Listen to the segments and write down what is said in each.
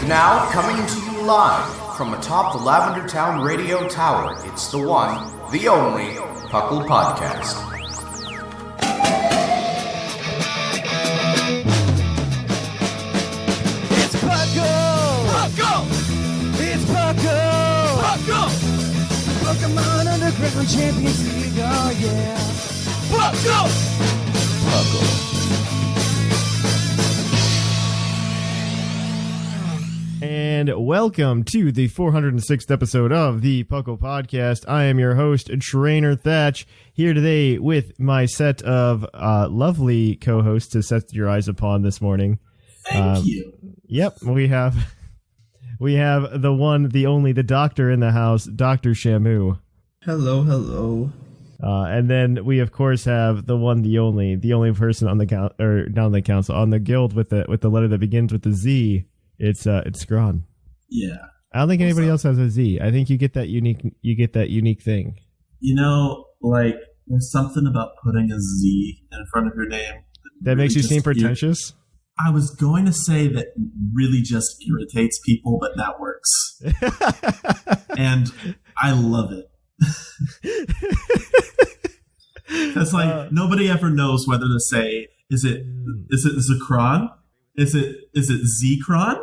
Now, coming to you live from atop the Lavender Town Radio Tower, it's the one, the only, puclpodcast. It's Puckle! Puckle! It's Puckle! Puckle! Pokemon Underground Champions League, oh yeah! Puckle! Puckle. And welcome to the 406th episode of the Puckle Podcast. I am your host, Trainer Thatch, here today with my set of lovely co-hosts to set your eyes upon this morning. Thank you. Yep, we have the one, the only, the doctor in the house, Dr. Shamu. Hello, hello. And then we of course have the one, the only person on the council, on the guild with the letter that begins with the Z. It's Zcron. Yeah. I don't think anybody else has a Z. I think you get that unique thing. You know, like there's something about putting a Z in front of your name that makes you seem pretentious. I was going to say that really just irritates people, but that works. And I love it. It's like nobody ever knows whether to say, is it Zcron? Is it Zcron?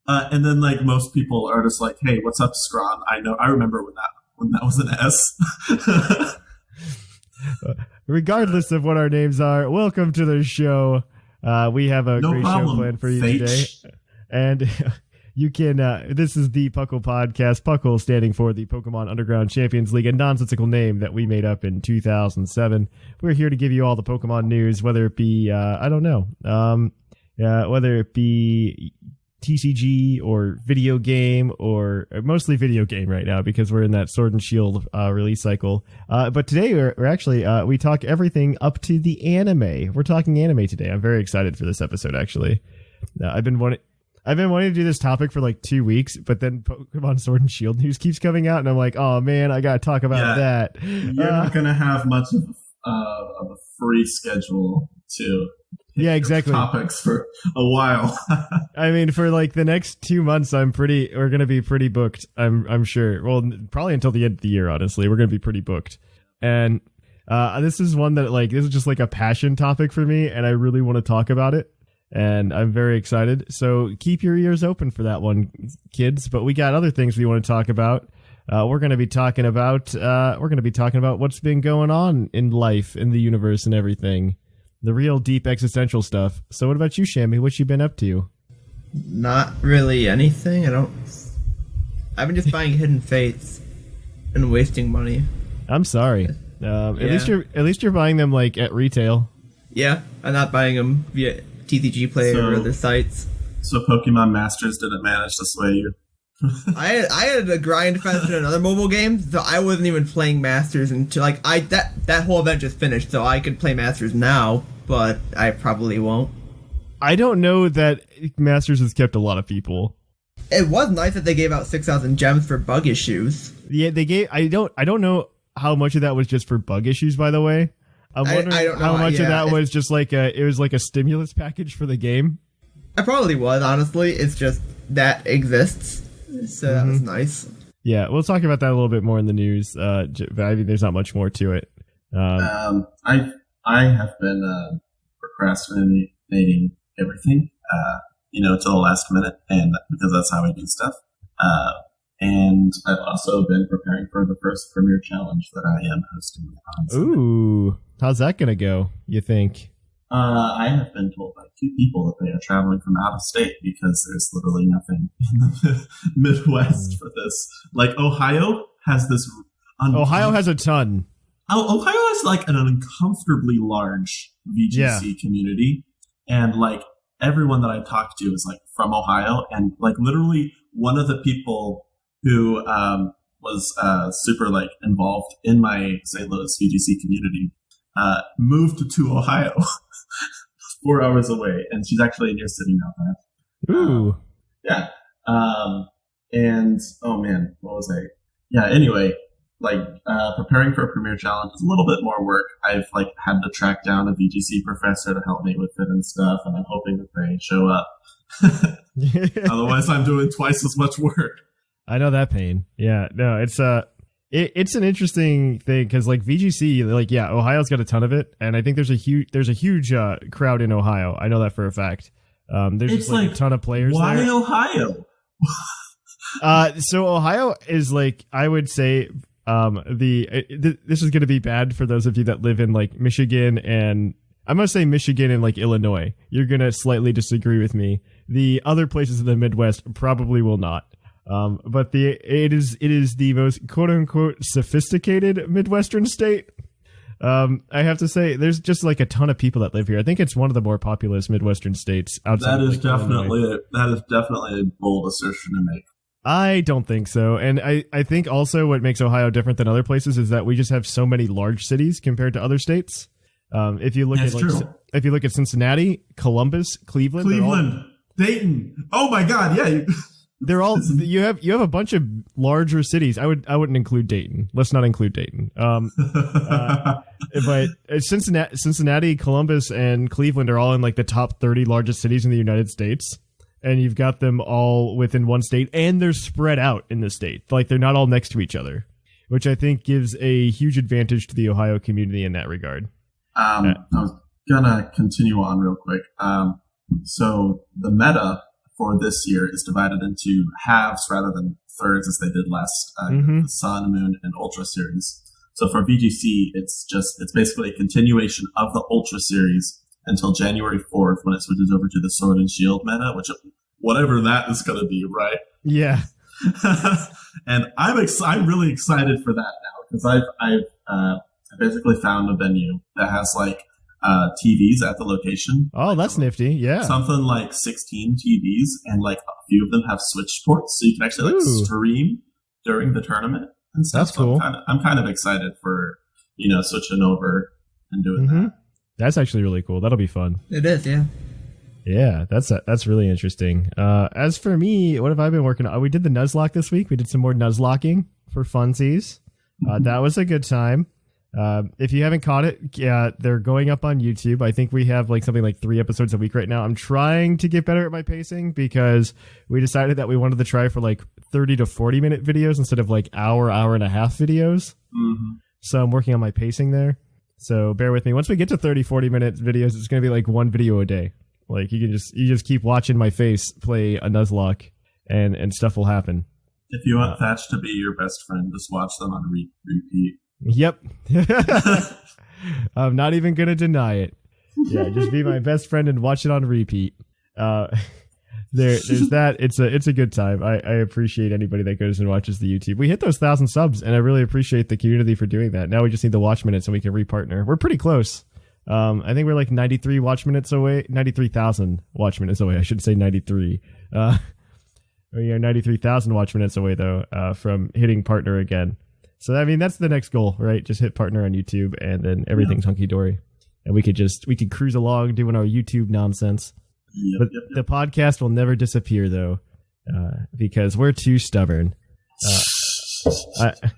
And then like most people are just like, hey, what's up, Zcron? I remember when that was an S. Regardless of what our names are, welcome to the show. We have a great show planned for you today. And you can, this is the Puckle Podcast. Puckle standing for the Pokemon Underground Champions League, a nonsensical name that we made up in 2007. We're here to give you all the Pokemon news, whether it be, whether it be TCG or video game, or mostly video game right now because we're in that Sword and Shield release cycle. But today we're actually we talk everything up to the anime. We're talking anime today. I'm very excited for this episode. Actually, I've been wanting to do this topic for like 2 weeks, but then Pokemon Sword and Shield news keeps coming out, and I'm like, oh man, I gotta talk about that. You're not gonna have much of a free schedule to. Yeah, exactly. Topics for a while. I mean, for like the next 2 months, we're going to be pretty booked. I'm sure. Well, probably until the end of the year, honestly, we're going to be pretty booked. And this is one that this is just like a passion topic for me, and I really want to talk about it. And I'm very excited. So keep your ears open for that one, kids. But we got other things we want to talk about. We're going to be talking about what's been going on in life, in the universe, and everything. The real deep existential stuff. So what about you, Shammy? What you been up to? Not really anything. I've been just buying Hidden Fates and wasting money. I'm sorry. At least you're buying them like at retail. Yeah, I'm not buying them via TCG Player or other sites. So Pokemon Masters didn't manage to sway you. I had a grind fest in another mobile game, so I wasn't even playing Masters until that whole event just finished, so I could play Masters now, but I probably won't. I don't know that Masters has kept a lot of people. It was nice that they gave out 6,000 gems for bug issues. Yeah, they gave. I don't know how much of that was just for bug issues. By the way, I'm wondering I don't know how much of that was just like it was like a stimulus package for the game. It probably was. Honestly, it's just that exists. So that was nice. Yeah, we'll talk about that a little bit more in the news. But I mean, there's not much more to it. I have been procrastinating everything, till the last minute, and because that's how I do stuff. And I've also been preparing for the first Premier Challenge that I am hosting on Sunday. Ooh, how's that gonna go, you think? I have been told by 2 people that they are traveling from out of state because there's literally nothing in the Midwest for this. Like Ohio has this. Ohio has a ton. Ohio has like an uncomfortably large VGC community, and like everyone that I talked to is like from Ohio, and like literally one of the people who was super like involved in my St. Louis VGC community moved to Ohio. 4 hours away, and she's actually in your city now. Ooh. Yeah. And oh man, what was I? Yeah. Anyway, preparing for a Premier Challenge is a little bit more work. I've had to track down a VGC professor to help me with it and stuff, and I'm hoping that they show up. Otherwise, I'm doing twice as much work. I know that pain. Yeah, no, it's an interesting thing because like VGC, like Ohio's got a ton of it, and I think there's a huge crowd in Ohio. I know that for a fact. There's just like a ton of players. Why there. Ohio? So Ohio is like, I would say, this is going to be bad for those of you that live in like Michigan, and I'm going to say Michigan and like Illinois. You're going to slightly disagree with me. The other places in the Midwest probably will not. But it is the most quote unquote sophisticated Midwestern state. I have to say, there's just like a ton of people that live here. I think it's one of the more populous Midwestern states outside. That is definitely a bold assertion to make. I don't think so. And I think also what makes Ohio different than other places is that we just have so many large cities compared to other states. If you look at Cincinnati, Columbus, Cleveland, Dayton. Oh my God. Yeah. They're all, you have a bunch of larger cities. I wouldn't include Dayton. Let's not include Dayton. But Cincinnati, Columbus, and Cleveland are all in like the top 30 largest cities in the United States. And you've got them all within one state, and they're spread out in the state. Like, they're not all next to each other, which I think gives a huge advantage to the Ohio community in that regard. I was going to continue on real quick. So the meta for this year is divided into halves rather than thirds as they did last the Sun, Moon, and Ultra series. So for VGC, it's basically a continuation of the Ultra series until January 4th when it switches over to the Sword and Shield meta, which whatever that is going to be, right? Yeah. And I'm really excited for that now because I've basically found a venue that has like TVs at the location. Oh, that's nifty. Yeah. Something like 16 TVs, and like a few of them have Switch ports, so you can actually like stream during the tournament and stuff. That's cool. I'm kind of excited for, switching over and doing that. That's actually really cool. That'll be fun. It is, yeah. Yeah, that's really interesting. As for me, what have I been working on? We did the Nuzlocke this week. We did some more Nuzlocking for funsies. That was a good time. If you haven't caught it, they're going up on YouTube. I think we have like something like 3 episodes a week right now. I'm trying to get better at my pacing because we decided that we wanted to try for like 30 to 40 minute videos instead of like hour and a half videos. So I'm working on my pacing there. So bear with me. Once we get to 30, 40 minute videos, it's going to be like 1 video a day. Like you just keep watching my face play a Nuzlocke and stuff will happen. If you want Thatch to be your best friend, just watch them on repeat. Yep. I'm not even going to deny it. Yeah, just be my best friend and watch it on repeat. There's that. It's a good time. I appreciate anybody that goes and watches the YouTube. We hit those 1,000 subs, and I really appreciate the community for doing that. Now we just need the watch minutes, and we can repartner. We're pretty close. I think we're like 93 watch minutes away. 93,000 watch minutes away. I should say 93. We are 93,000 watch minutes away though from hitting partner again. So I mean that's the next goal, right? Just hit partner on YouTube, and then everything's hunky dory, and we could cruise along doing our YouTube nonsense. But the podcast will never disappear, though, because we're too stubborn.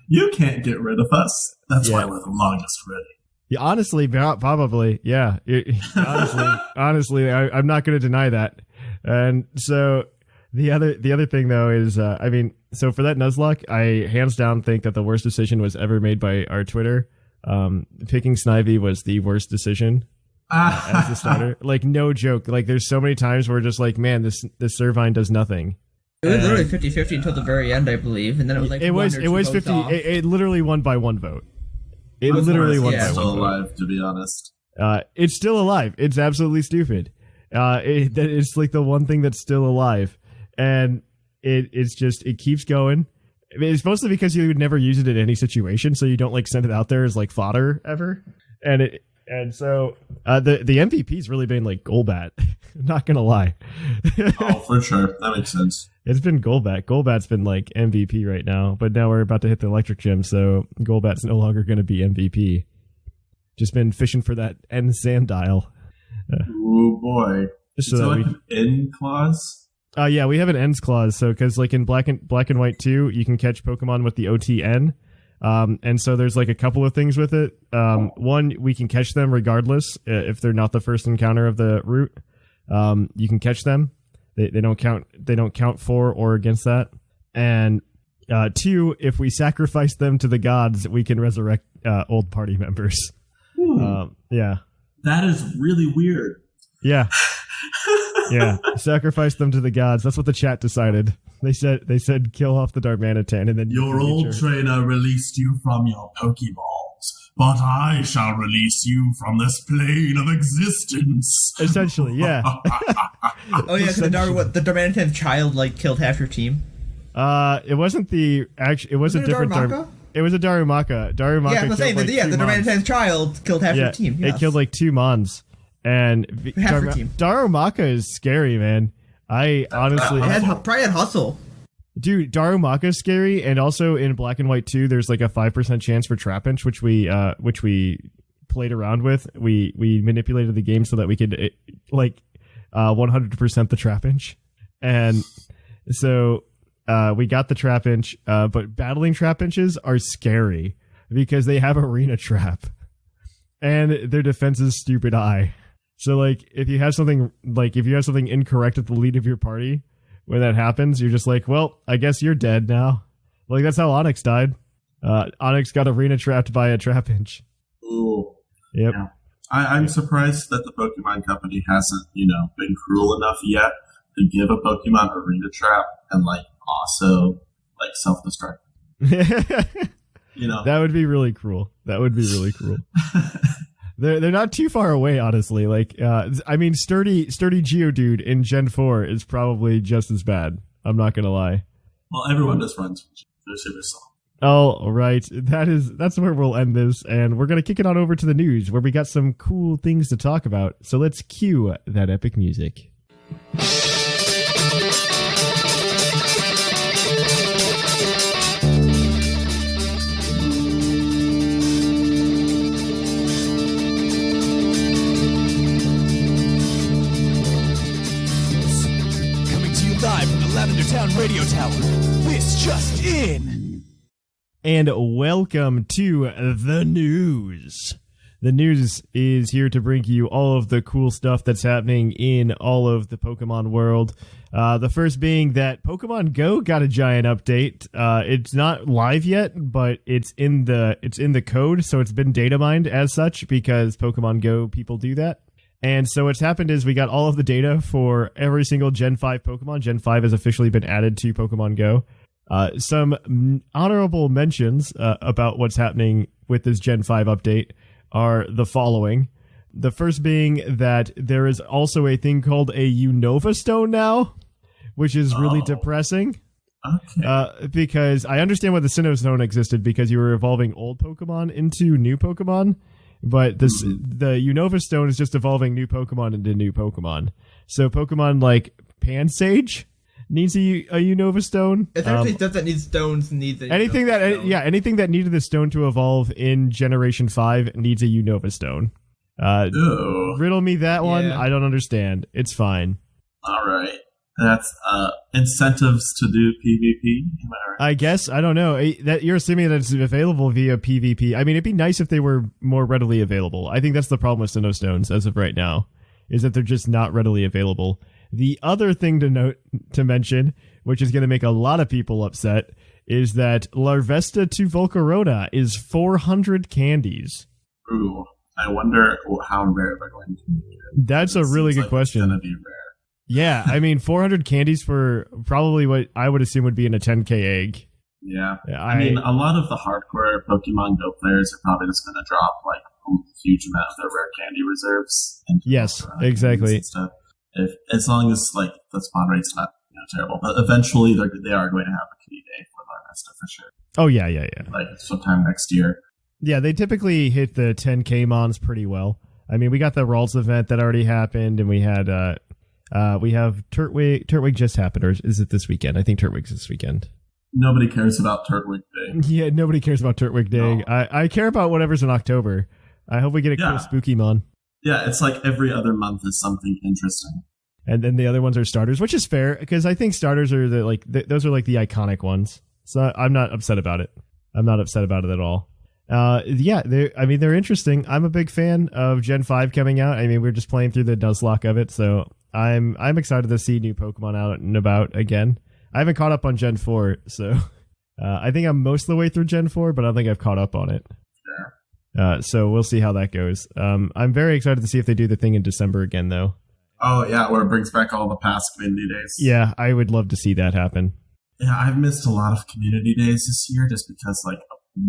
You can't get rid of us. That's why we're the longest ready. Yeah, honestly, probably. Yeah. Honestly, I'm not going to deny that. And so the other thing, though, is, so for that Nuzlocke, I hands down think that the worst decision was ever made by our Twitter. Picking Snivy was the worst decision. As the starter, like no joke. Like there's so many times where just like, man, this Servine does nothing. It was literally 50-50 until the very end, I believe, and then it was like it was 50. It literally won by 1 vote. It literally won by 1 vote. It's still alive, to be honest. It's still alive. It's absolutely stupid. It's like the one thing that's still alive, and it keeps going. I mean, it's mostly because you would never use it in any situation, so you don't like send it out there as like fodder ever, And so the MVP's really been like Golbat. Not gonna lie. Oh, for sure, that makes sense. It's been Golbat. Golbat's been like MVP right now, but now we're about to hit the electric gym, so Golbat's no longer going to be MVP. Just been fishing for that end Sandile. Oh boy! So that like an end clause. Yeah, we have an ends clause. So because like in Black and White 2, you can catch Pokemon with the OTN. And so there's like a couple of things with it. One, we can catch them regardless if they're not the first encounter of the route. You can catch them. They don't count for or against that. And 2, if we sacrifice them to the gods, we can resurrect old party members. Yeah. That is really weird. Yeah. Yeah. Sacrifice them to the gods. That's what the chat decided. They said kill off the Darmanitan and then your old trainer released you from your Pokeballs, but I shall release you from this plane of existence. Essentially, yeah. Oh yeah, the Darmanitan child killed half your team. It wasn't the actual. It was a different Darumaka? It was a Darumaka. Darumaka. Yeah, I'm saying that. Yeah, the Darmanitan child killed half your team. Yes. It killed like 2 Mons, and half your team. Darumaka is scary, man. I honestly probably had hustle. Dude, Darumaka is scary, and also in Black and White 2, there's like a 5% chance for Trapinch, which we played around with. We manipulated the game so that we could 100% the Trapinch, and so we got the Trapinch. But battling Trapinches are scary because they have Arena Trap, and their defense is Stupid Eye. So if you have something incorrect at the lead of your party, when that happens, you're just like, well, I guess you're dead now. That's how Onyx died. Onyx got Arena trapped by a Trapinch. Ooh. Yep. Yeah. I'm surprised that the Pokemon Company hasn't, been cruel enough yet to give a Pokemon Arena Trap and also self-destruct. That would be really cruel. They're not too far away, honestly. Sturdy Geodude in Gen 4 is probably just as bad. I'm not gonna lie. Well, everyone just runs. They're super slow. Oh, right. That's where we'll end this, and we're gonna kick it on over to the news, where we got some cool things to talk about. So let's cue that epic music. Live from the Lavender Town Radio Tower. This just in. And welcome to the news. The news is here to bring you all of the cool stuff that's happening in all of the Pokemon world. The first being that Pokemon Go got a giant update. It's not live yet, but it's in the code, so it's been data mined as such because Pokemon Go people do that. And so what's happened is we got all of the data for every single Gen 5 Pokemon. Gen 5 has officially been added to Pokemon Go. Some honorable mentions about what's happening with this Gen 5 update are the following. The first being that there is also a thing called a Unova Stone now, which is really depressing. Okay. Because I understand why the Sinnoh Stone existed, because you were evolving old Pokemon into new Pokemon. But the Unova Stone is just evolving new Pokemon into new Pokemon. So Pokemon like Pansage needs a Unova Stone. Essentially, stuff that needs stones needs a anything that needed the stone to evolve in Generation 5 needs a Unova Stone. Riddle me that one. I don't understand. It's fine. All right. That's incentives to do PvP. Am I right? I guess. I don't know. That you're assuming that it's available via PvP. I mean, it'd be nice if they were more readily available. I think that's the problem with Sinnoh Stones as of right now, is that they're just not readily available. The other thing to mention, which is going to make a lot of people upset, is that Larvesta to Volcarona is 400 candies. Ooh, I wonder how rare they're going to be. That's a really good question. It's going to be rare. Yeah, I mean, 400 candies for probably what I would assume would be in a 10k egg. Yeah. I mean, a lot of the hardcore Pokemon Go players are probably just going to drop a huge amount of their rare candy reserves. Yes, exactly. As long as the spawn rate's not terrible, but eventually they are going to have a kitty day for Larvesta for sure. Oh yeah. Sometime next year. Yeah, they typically hit the 10k mons pretty well. I mean, we got the Ralts event that already happened, and we had we have Turtwig. Turtwig just happened, or is it this weekend? I think Turtwig's this weekend. Nobody cares about Turtwig Day. Yeah, nobody cares about Turtwig Day. No. I care about whatever's in October. I hope we get a cool spooky mon. Yeah, it's like every other month is something interesting. And then the other ones are starters, which is fair, because I think starters are those are the iconic ones. So I'm not upset about it. I'm not upset about it at all. Yeah, they're interesting. I'm a big fan of Gen 5 coming out. I mean, we're just playing through the Nuzlocke of it, so I'm excited to see new Pokemon out and about again. I haven't caught up on Gen 4, so I think I'm most of the way through Gen 4, but I don't think I've caught up on it. So we'll see how that goes. I'm very excited to see if they do the thing in December again, though. Oh, yeah, where it brings back all the past community days. Yeah, I would love to see that happen. Yeah, I've missed a lot of community days this year just because, like,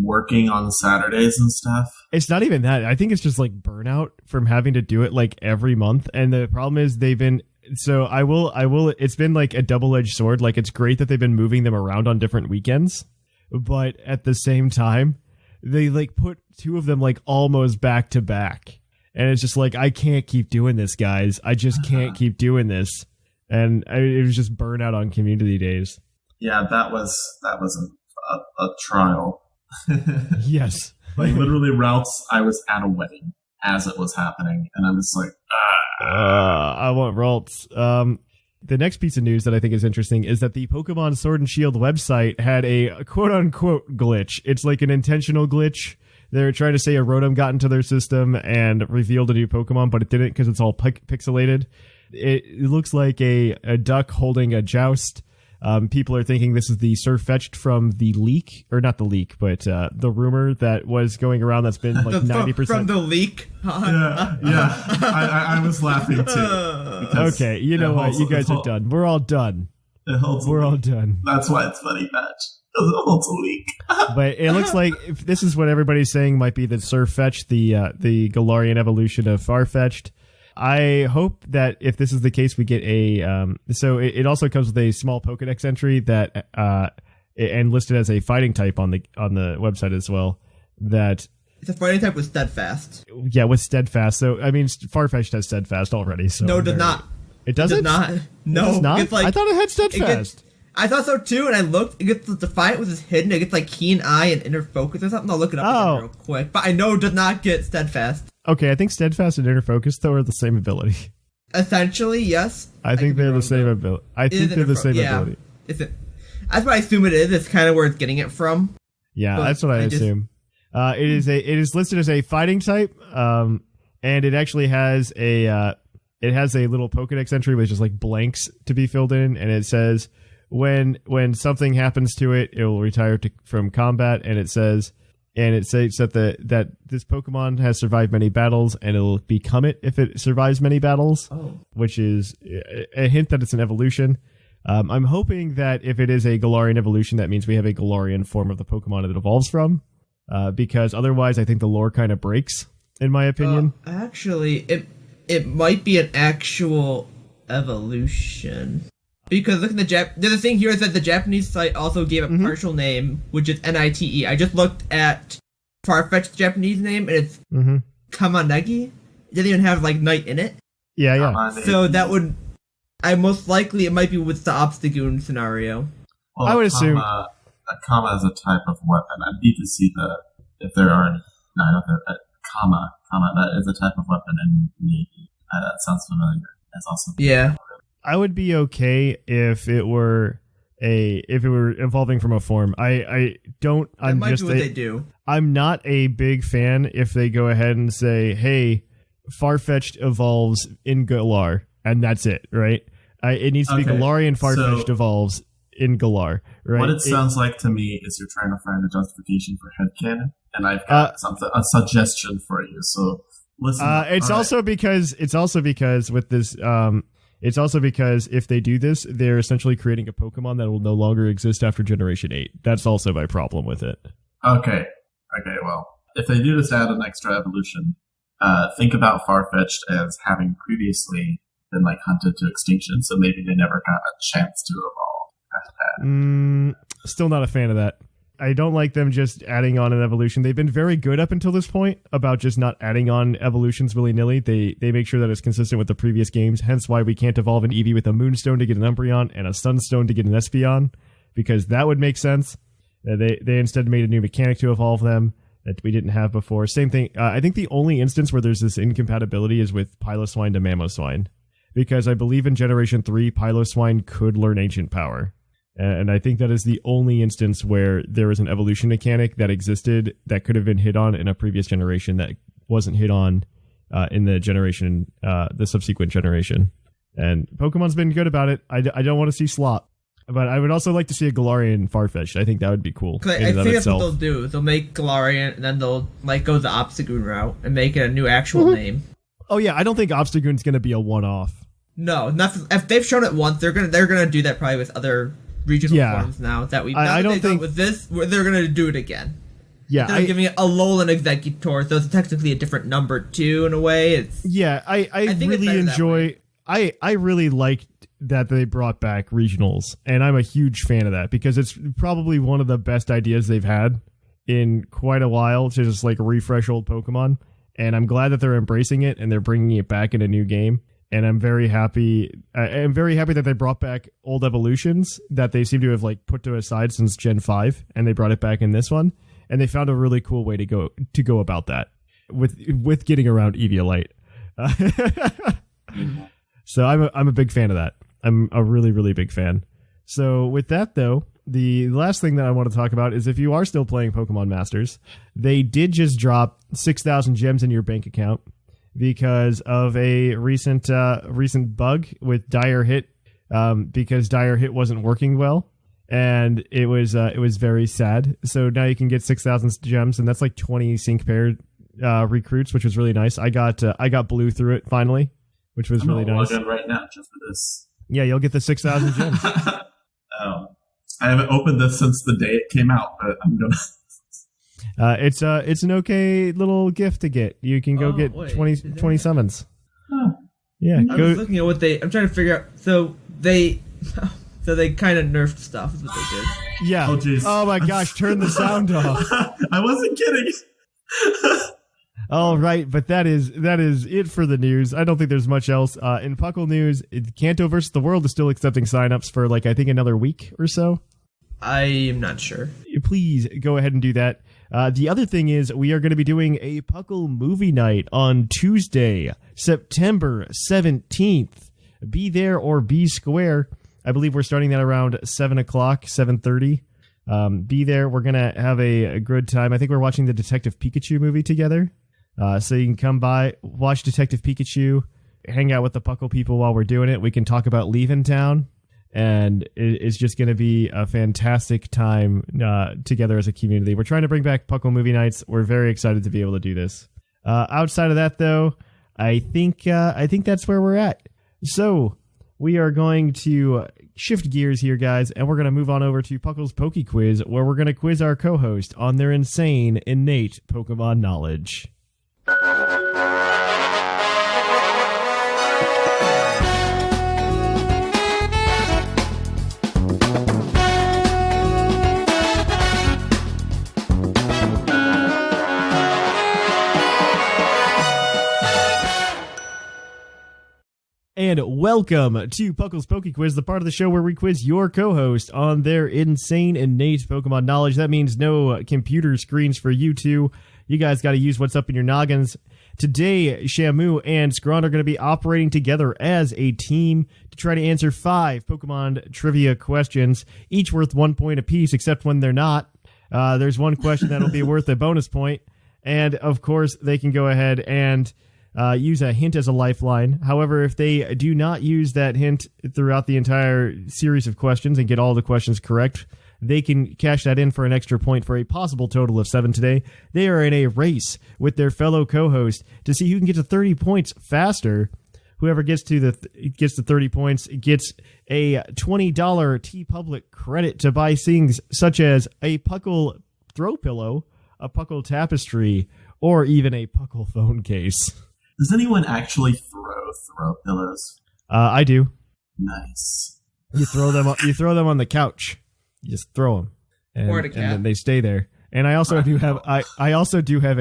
working on Saturdays and stuff. It's not even that. I think it's just, like, burnout from having to do it, like, every month. And the problem is they've been... So I will, it's been, like, a double-edged sword. Like, it's great that they've been moving them around on different weekends. But at the same time, they, like, put two of them, like, almost back to back. And it's just like, I can't keep doing this, guys. I just can't keep doing this. And it was just burnout on community days. Yeah, that was a trial. Yes. Like, literally routes, I was at a wedding as it was happening. And I'm just like, I want routes. The next piece of news that I think is interesting is that the Pokemon Sword and Shield website had a quote-unquote glitch. It's like an intentional glitch. They're trying to say a Rotom got into their system and revealed a new Pokemon, but it didn't because it's all pixelated. It looks like a duck holding a Joust. People are thinking this is the Surfetched from the leak, or not the leak, but the rumor that was going around that's been like 90%. From the leak? Yeah. I was laughing too. Okay, you know what? You guys are done. We're all done. We're all done. That's why it's funny, Thatch. It holds a leak. But it looks like if this is what everybody's saying might be the Surfetched, the Galarian evolution of Farfetch'd. I hope that if this is the case, we get a so it also comes with a small Pokedex entry that and listed as a fighting type on the website as well. That it's a fighting type with Steadfast. Yeah, with Steadfast. So I mean, Farfetch'd has Steadfast already. So no, it does not. It doesn't. It does not. No, it's not. It's like, I thought it had Steadfast. I thought so too, and I looked. It gets the Defiant with his hidden. It gets like Keen Eye and Inner Focus or something. I'll look it up again real quick. But I know it does not get Steadfast. Okay, I think Steadfast and Inner Focus though are the same ability. Essentially, yes. I think they're the same ability. I think they're the same ability. Is it? That's what I assume it is. It's kind of where it's getting it from. Yeah, that's what I assume. It is listed as a fighting type, and it actually has a little Pokedex entry with just like blanks to be filled in, and it says when something happens to it, it will retire from combat, and it says that this Pokemon has survived many battles, and it'll become it if it survives many battles, which is a hint that it's an evolution. I'm hoping that if it is a Galarian evolution, that means we have a Galarian form of the Pokemon that it evolves from, because otherwise I think the lore kind of breaks, in my opinion. Actually, it might be an actual evolution. Because look at there's a thing here that the Japanese site also gave a partial name, which is NITE. I just looked at Farfetch'd's Japanese name, and it's Kamanegi. It doesn't even have, like, night in it. Yeah. So that would... most likely it might be with the Obstagoon scenario. Well, I would assume... A Kama is a type of weapon. I need to see if there are any... No, I don't think... Kama, that is a type of weapon in Navy. That sounds familiar. That's also... Yeah. I would be okay if it were evolving from a form. That might be what they do. I'm not a big fan if they go ahead and say, "Hey, Farfetch'd evolves in Galar," and that's it, right? It needs to be Galarian Farfetch'd evolves in Galar, right? What it sounds like to me is you're trying to find a justification for headcanon, and I've got a suggestion for you. So listen. It's also because with this. It's also because if they do this, they're essentially creating a Pokemon that will no longer exist after Generation 8. That's also my problem with it. Okay, well, if they do just add an extra evolution, think about Farfetch'd as having previously been, like, hunted to extinction, so maybe they never got a chance to evolve. Still not a fan of that. I don't like them just adding on an evolution. They've been very good up until this point about just not adding on evolutions willy-nilly. They make sure that it's consistent with the previous games, hence why we can't evolve an Eevee with a Moonstone to get an Umbreon and a Sunstone to get an Espeon, because that would make sense. They instead made a new mechanic to evolve them that we didn't have before. Same thing. I think the only instance where there's this incompatibility is with Piloswine to Mamoswine, because I believe in Generation 3, Piloswine could learn Ancient Power. And I think that is the only instance where there was an evolution mechanic that existed that could have been hit on in a previous generation that wasn't hit on in the subsequent generation. And Pokemon's been good about it. I don't want to see Slop. But I would also like to see a Galarian Farfetch'd. I think that would be cool. I think that's what they'll do. They'll make Galarian, and then they'll go the Obstagoon route and make it a new actual name. Oh yeah, I don't think Obstagoon's going to be a one-off. No, if they've shown it once, they're gonna do that probably with other regional forms now that we. I don't think with this, they're gonna do it again. Yeah, they're giving it a Alolan Exeggutor, so it's technically a different number too in a way. I really enjoy. I really liked that they brought back regionals, and I'm a huge fan of that because it's probably one of the best ideas they've had in quite a while to just like refresh old Pokemon. And I'm glad that they're embracing it and they're bringing it back in a new game. And I'm very happy. I'm very happy that they brought back old evolutions that they seem to have like put to a side since Gen 5, and they brought it back in this one. And they found a really cool way to go about that with getting around Eviolite. So I'm a big fan of that. I'm a really, really big fan. So with that, though, the last thing that I want to talk about is if you are still playing Pokemon Masters, they did just drop 6,000 gems in your bank account because of a recent bug with Dire Hit, because Dire Hit wasn't working well, and it was very sad. So now you can get 6,000 gems, and that's like 20 sync pair recruits, which was really nice. I got blue through it finally, which was really nice. I'm right now just for this. Yeah, you'll get the 6,000 gems. I haven't opened this since the day it came out, but I'm gonna. It's an okay little gift to get. You can go get 20 summons. Huh. Yeah, I was looking at what I'm trying to figure out. So they kind of nerfed stuff. Is what they did. Yeah. Oh jeez. Oh my gosh! Turn the sound off. I wasn't kidding. All right, but that is it for the news. I don't think there's much else. In Puckle news, Kanto versus the World is still accepting signups for like I think another week or so. I'm not sure. Please go ahead and do that. The other thing is we are going to be doing a Puckle movie night on Tuesday, September 17th. Be there or be square. I believe we're starting that around 7 o'clock, 7:30. Be there. We're going to have a good time. I think we're watching the Detective Pikachu movie together. So you can come by, watch Detective Pikachu, hang out with the Puckle people while we're doing it. We can talk about leaving town, and it's just going to be a fantastic time together as a community. We're trying to bring back Puckle movie nights. We're very excited to be able to do this. Outside of that, though, I think that's where we're at. So we are going to shift gears here, guys, and we're going to move on over to Puckle's Poke Quiz, where we're going to quiz our co-host on their insane, innate Pokemon knowledge. And welcome to Puckle's Poke Quiz, the part of the show where we quiz your co-host on their insane, innate Pokemon knowledge. That means no computer screens for you two. You guys got to use what's up in your noggins. Today, Shamu and Zcron are going to be operating together as a team to try to answer 5 Pokemon trivia questions, each worth 1 point apiece, except when they're not. There's one question that'll be worth a bonus point. And, of course, they can go ahead and use a hint as a lifeline. However, if they do not use that hint throughout the entire series of questions and get all the questions correct, they can cash that in for an extra point for a possible total of 7 today. They are in a race with their fellow co-host to see who can get to 30 points faster. Whoever gets to 30 points gets a $20 TeePublic credit to buy things such as a Puckle throw pillow, a Puckle tapestry, or even a Puckle phone case. Does anyone actually throw pillows? I do. Nice. You throw them on the couch. You just throw them, or a cat. And then they stay there. And I also do have a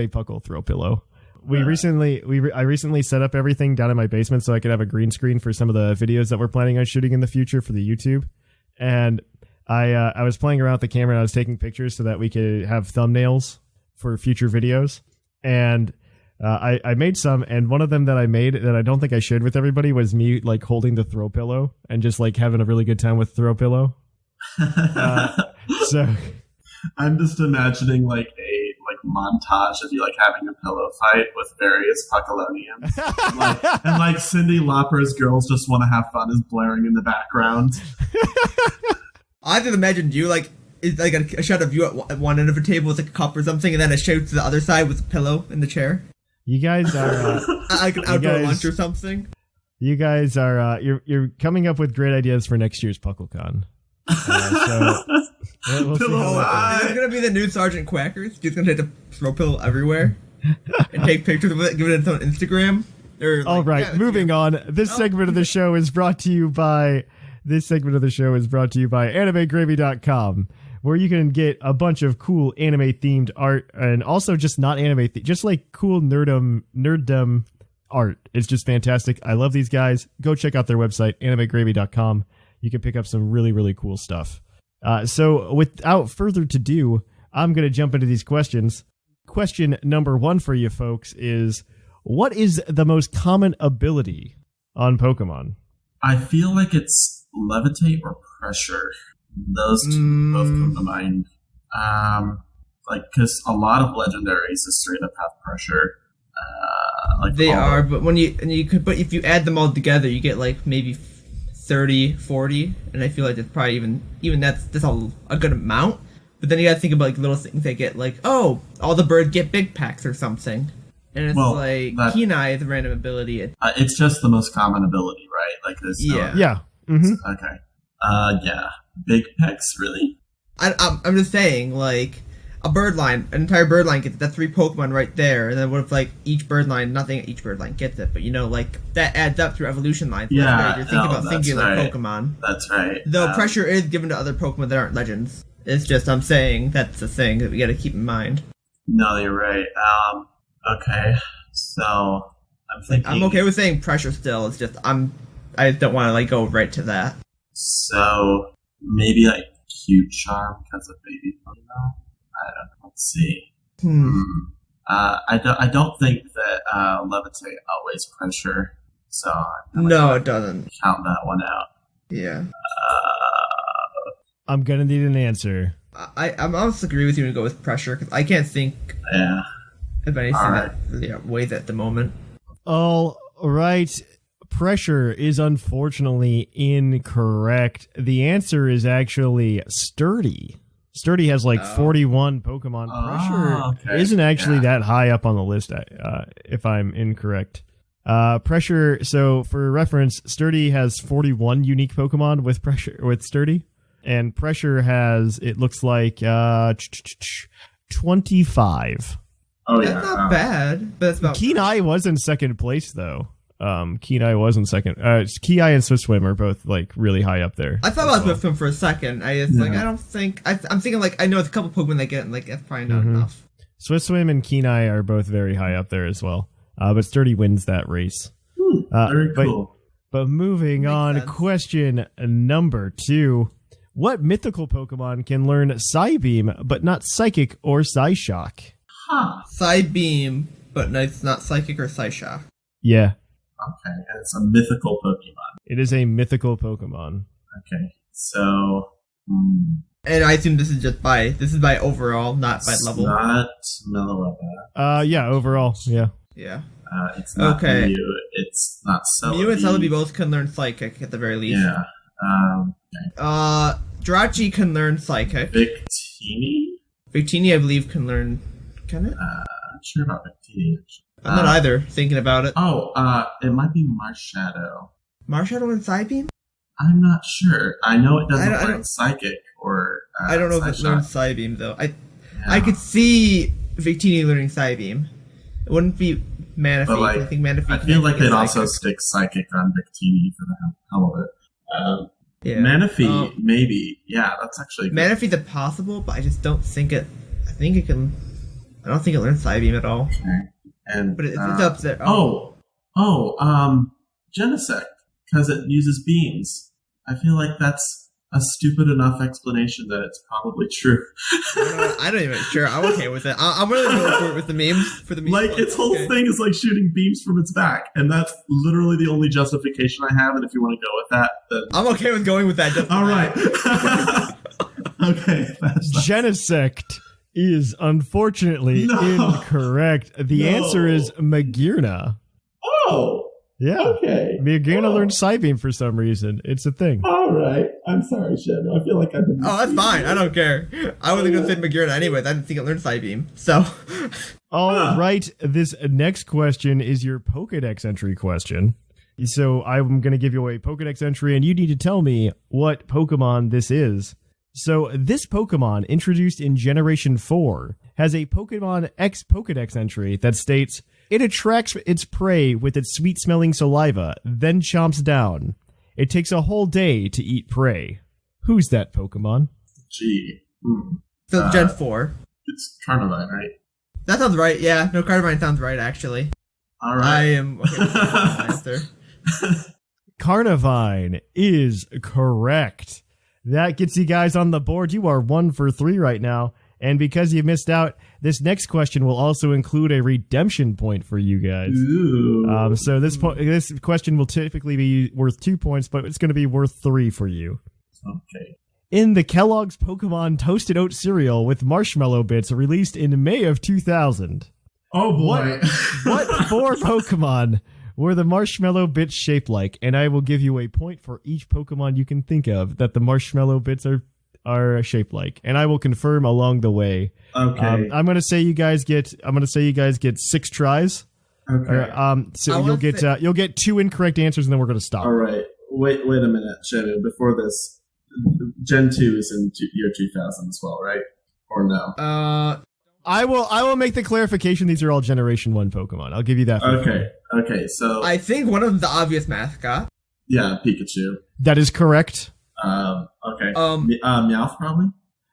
Puckle throw pillow. I recently set up everything down in my basement so I could have a green screen for some of the videos that we're planning on shooting in the future for the YouTube. And I was playing around with the camera and I was taking pictures so that we could have thumbnails for future videos. And I made some, and one of them that I made that I don't think I shared with everybody was me like holding the throw pillow and just like having a really good time with throw pillow. So I'm just imagining like montage of you like having a pillow fight with various Puckalonians. and like Cyndi Lauper's Girls Just Want to Have Fun is blaring in the background. I just imagined you like it's like a shot of you at one end of a table with like a cup or something, and then a shot to the other side with a pillow in the chair. You guys are like an outdoor lunch or something. You guys are you're coming up with great ideas for next year's PuckleCon. We'll see how it's gonna be the new Sergeant Quackers. He's gonna take the throw pillow everywhere and take pictures of it, give it on Instagram. Or all right, moving on. This segment of the show is brought to you by AnimeGravy.com, where you can get a bunch of cool anime themed art, and also just not anime, just like cool nerddom art. It's just fantastic. I love these guys. Go check out their website, AnimeGravy.com. You can pick up some really, really cool stuff. So without further ado, I'm going to jump into these questions. Question number 1 for you folks is, what is the most common ability on Pokemon? I feel like it's levitate or pressure. Those two both come to mind. Because a lot of legendaries just straight up have pressure. But if you add them all together, you get like maybe 30, 40, and I feel like that's probably even that's a good amount. But then you gotta think about like little things they get, like, oh, all the birds get big packs or something. And it's Kenai is a random ability. It's just the most common ability, right? Like this. Yeah. Mm-hmm. Okay. Yeah. Big pecs, really? I'm just saying, like, an entire bird line gets it. That's 3 Pokemon right there. And then what if, like, nothing at each bird line gets it, but, like, that adds up through evolution lines. Yeah. You're thinking about singular Pokemon. That's right. Though pressure is given to other Pokemon that aren't legends. It's just, I'm saying, that's the thing that we gotta keep in mind. No, you're right. Okay. So, I'm thinking... I'm okay with saying pressure still. It's just, I don't want to, like, go right to that. So, maybe, like, Cute Charm because of Baby Pokemon? I don't know. Let's see. I don't think that levitate outweighs pressure, so no, it doesn't. Count that one out. Yeah. I'm gonna need an answer. I'm also agree with you and go with pressure because I can't think of anything that weighs at the moment. All right. Pressure is unfortunately incorrect. The answer is actually Sturdy. Sturdy has like 41 Pokemon. Pressure isn't actually that high up on the list, if I'm incorrect. Pressure, so for reference, Sturdy has 41 unique Pokemon with Sturdy. And Pressure has, it looks like, 25. Oh, yeah. That's not bad. But that's about Kenai was in second place, though. Kenai was in second. Ki and Swiftwim are both like really high up there. I thought about Swiftwim for a second. I'm thinking like I know it's a couple Pokemon they get, and like that's probably not enough. Swiftwim and Kenai are both very high up there as well. But Sturdy wins that race. Very cool. But moving on, sense. question number 2: what mythical Pokemon can learn Psybeam but not Psychic or Psyshock? Psybeam, but it's not Psychic or Psyshock. Yeah. Okay, and it's a mythical Pokemon. It is a mythical Pokemon. Okay, so... And I assume this is by overall, not by level. Not Meloetta. Yeah, overall, yeah. Yeah. It's not Mew, it's not Celebi. Mew and Celebi both can learn Psychic at the very least. Yeah. Jirachi can learn Psychic. Victini, I believe, can learn... Can it? I'm not sure about Victini, actually. I'm not either, thinking about it. It might be Marshadow. Marshadow and Psybeam? I'm not sure. I know it doesn't learn Psychic or I don't know if it learns Psybeam, though. I could see Victini learning Psybeam. It wouldn't be Manaphy. Like, I think Manaphy. I feel like they'd also stick Psychic on Victini for the hell of it. Yeah. Manaphy, maybe. Yeah, that's actually good. Manaphy's a possible, but I just don't think it... I don't think it learns Psybeam at all. Okay. But it's up there. Genesect, because it uses beams. I feel like that's a stupid enough explanation that it's probably true. I don't even sure. I'm okay with it. I'm really going for it with the memes. For the memes, like its whole thing is like shooting beams from its back, and that's literally the only justification I have. And if you want to go with that, then I'm okay with going with that. All right. Okay. Genesect is unfortunately incorrect. The answer is Magirna. Oh. Yeah. Okay. Magirna learned Psybeam for some reason. It's a thing. All right. I'm sorry, Shamu. I feel like I've been... Oh, that's fine. I don't care. I wasn't going to say Magirna anyways. I didn't think it learned Psybeam. So... All right. This next question is your Pokedex entry question. So I'm going to give you a Pokedex entry, and you need to tell me what Pokemon this is. So this Pokemon, introduced in Generation 4, has a Pokemon X Pokedex entry that states... It attracts its prey with its sweet-smelling saliva, then chomps down. It takes a whole day to eat prey. Who's that Pokemon? Gee. So Gen 4. It's Carnivine, right? That sounds right, yeah. No, Carnivine sounds right, actually. All right. I am okay with that answer. Carnivine is correct. That gets you guys on the board. You are 1 for 3 right now. And because you missed out, this next question will also include a redemption point for you guys. Ooh. So this question will typically be worth 2 points, but it's going to be worth 3 for you. Okay. In the Kellogg's Pokemon Toasted Oat cereal with marshmallow bits released in May of 2000. Oh boy. What 4 Pokemon were the marshmallow bits shaped like? And I will give you a point for each Pokemon you can think of that the marshmallow bits are shaped like, and I will confirm along the way. Okay. I'm gonna say you guys get 6 tries. Okay. So you'll get 2 incorrect answers, and then we're gonna stop. All right. Wait a minute, Shamu. Before this, Gen 2 is in year 2000 as well, right? Or no? I will make the clarification. These are all Generation 1 Pokemon. I'll give you that. Okay. So I think one of them's the obvious mascot. Yeah, Pikachu. That is correct. Okay. Meowth probably.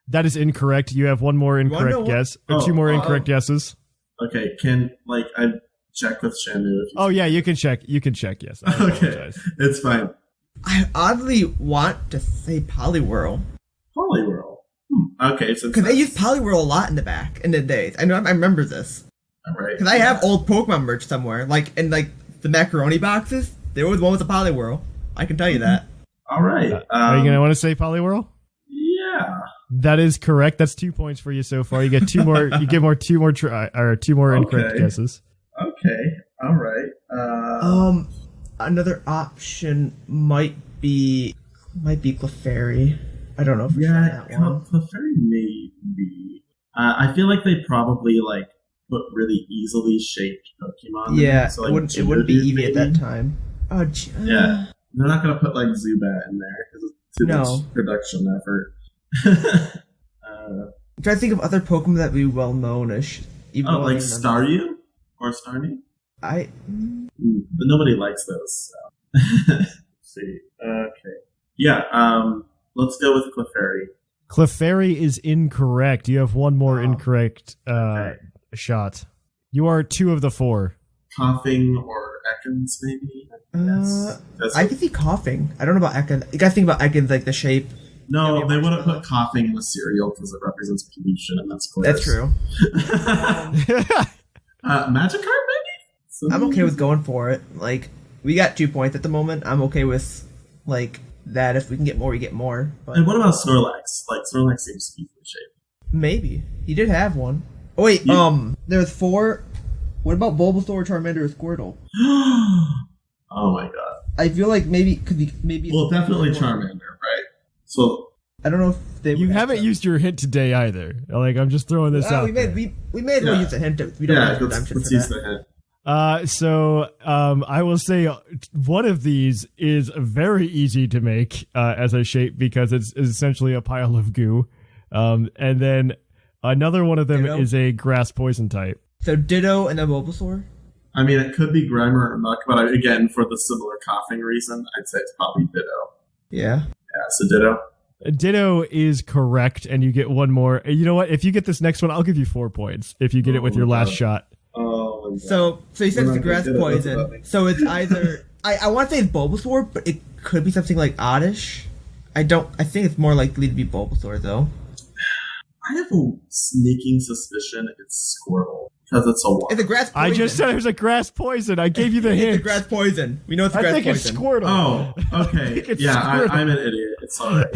That is incorrect. You have 1 more incorrect guess, or 2 more incorrect guesses. Okay. Can I check with Shamu? Yeah, you can check. You can check. Yes. Okay, it's fine. I oddly want to say Poliwhirl. Poliwhirl. Okay, so because they use Poliwhirl a lot in the days. I remember this. All right. Because I have old Pokemon merch somewhere, like in the macaroni boxes. There was one with a Poliwhirl. I can tell you that. All right. Are you gonna want to say Poliwhirl? Yeah. That is correct. That's 2 points for you so far. You get 2 more. You get 2 more incorrect guesses. Okay. All right. Another option might be Clefairy. I don't know if that one. Clefairy may be. I feel like they probably put really easily shaped Pokemon. Yeah, so, it wouldn't be Eevee at that time. Oh, yeah. They're not going to put Zubat in there because it's too much production effort. I'm trying to think of other Pokemon that would be well known-ish. Staryu or Starmie? But nobody likes those. So. Let's see. Okay. Yeah. Let's go with Clefairy. Clefairy is incorrect. You have 1 more incorrect shot. You are 2 of the 4. Coughing or Ekans, maybe? I can see Coughing. I don't know about Ekans. You gotta think about Ekans, the shape. No, they wouldn't put Coughing in the cereal because it represents pollution, and that's gross. That's true. Magikarp, maybe? I'm okay with going for it. We got 2 points at the moment. I'm okay with, that. If we can get more, we get more. But and what about Snorlax? Snorlax seems to be in shape. Maybe. He did have one. Oh, wait, there's 4... What about Bulbasaur, Charmander, or Squirtle? Oh my god. I feel like maybe... Well, definitely Charmander, right? So... I don't know if they... You haven't used your hint today either. I'm just throwing this out. We may as well use a hint. We don't have redemption let's for use that. the hint. I will say one of these is very easy to make as a shape because it's essentially a pile of goo. And then another one of them is a grass poison type. So Ditto and then Bulbasaur? I mean, it could be Grimer or Muck, but again, for the similar coughing reason, I'd say it's probably Ditto. Yeah. Yeah, so Ditto. Ditto is correct, and you get 1 more. You know what? If you get this next one, I'll give you 4 points if you get it with your last shot. Oh, my God. So you said it's the grass poison. So it's either... I want to say it's Bulbasaur, but it could be something like Oddish. I think it's more likely to be Bulbasaur, though. I have a sneaking suspicion it's Squirtle. Because it's a water. It's a grass poison. I just said it was a grass poison. I gave you the hint. It's a grass poison. We know it's a grass poison. I think it's Squirtle. Oh, okay. I'm an idiot. It's alright.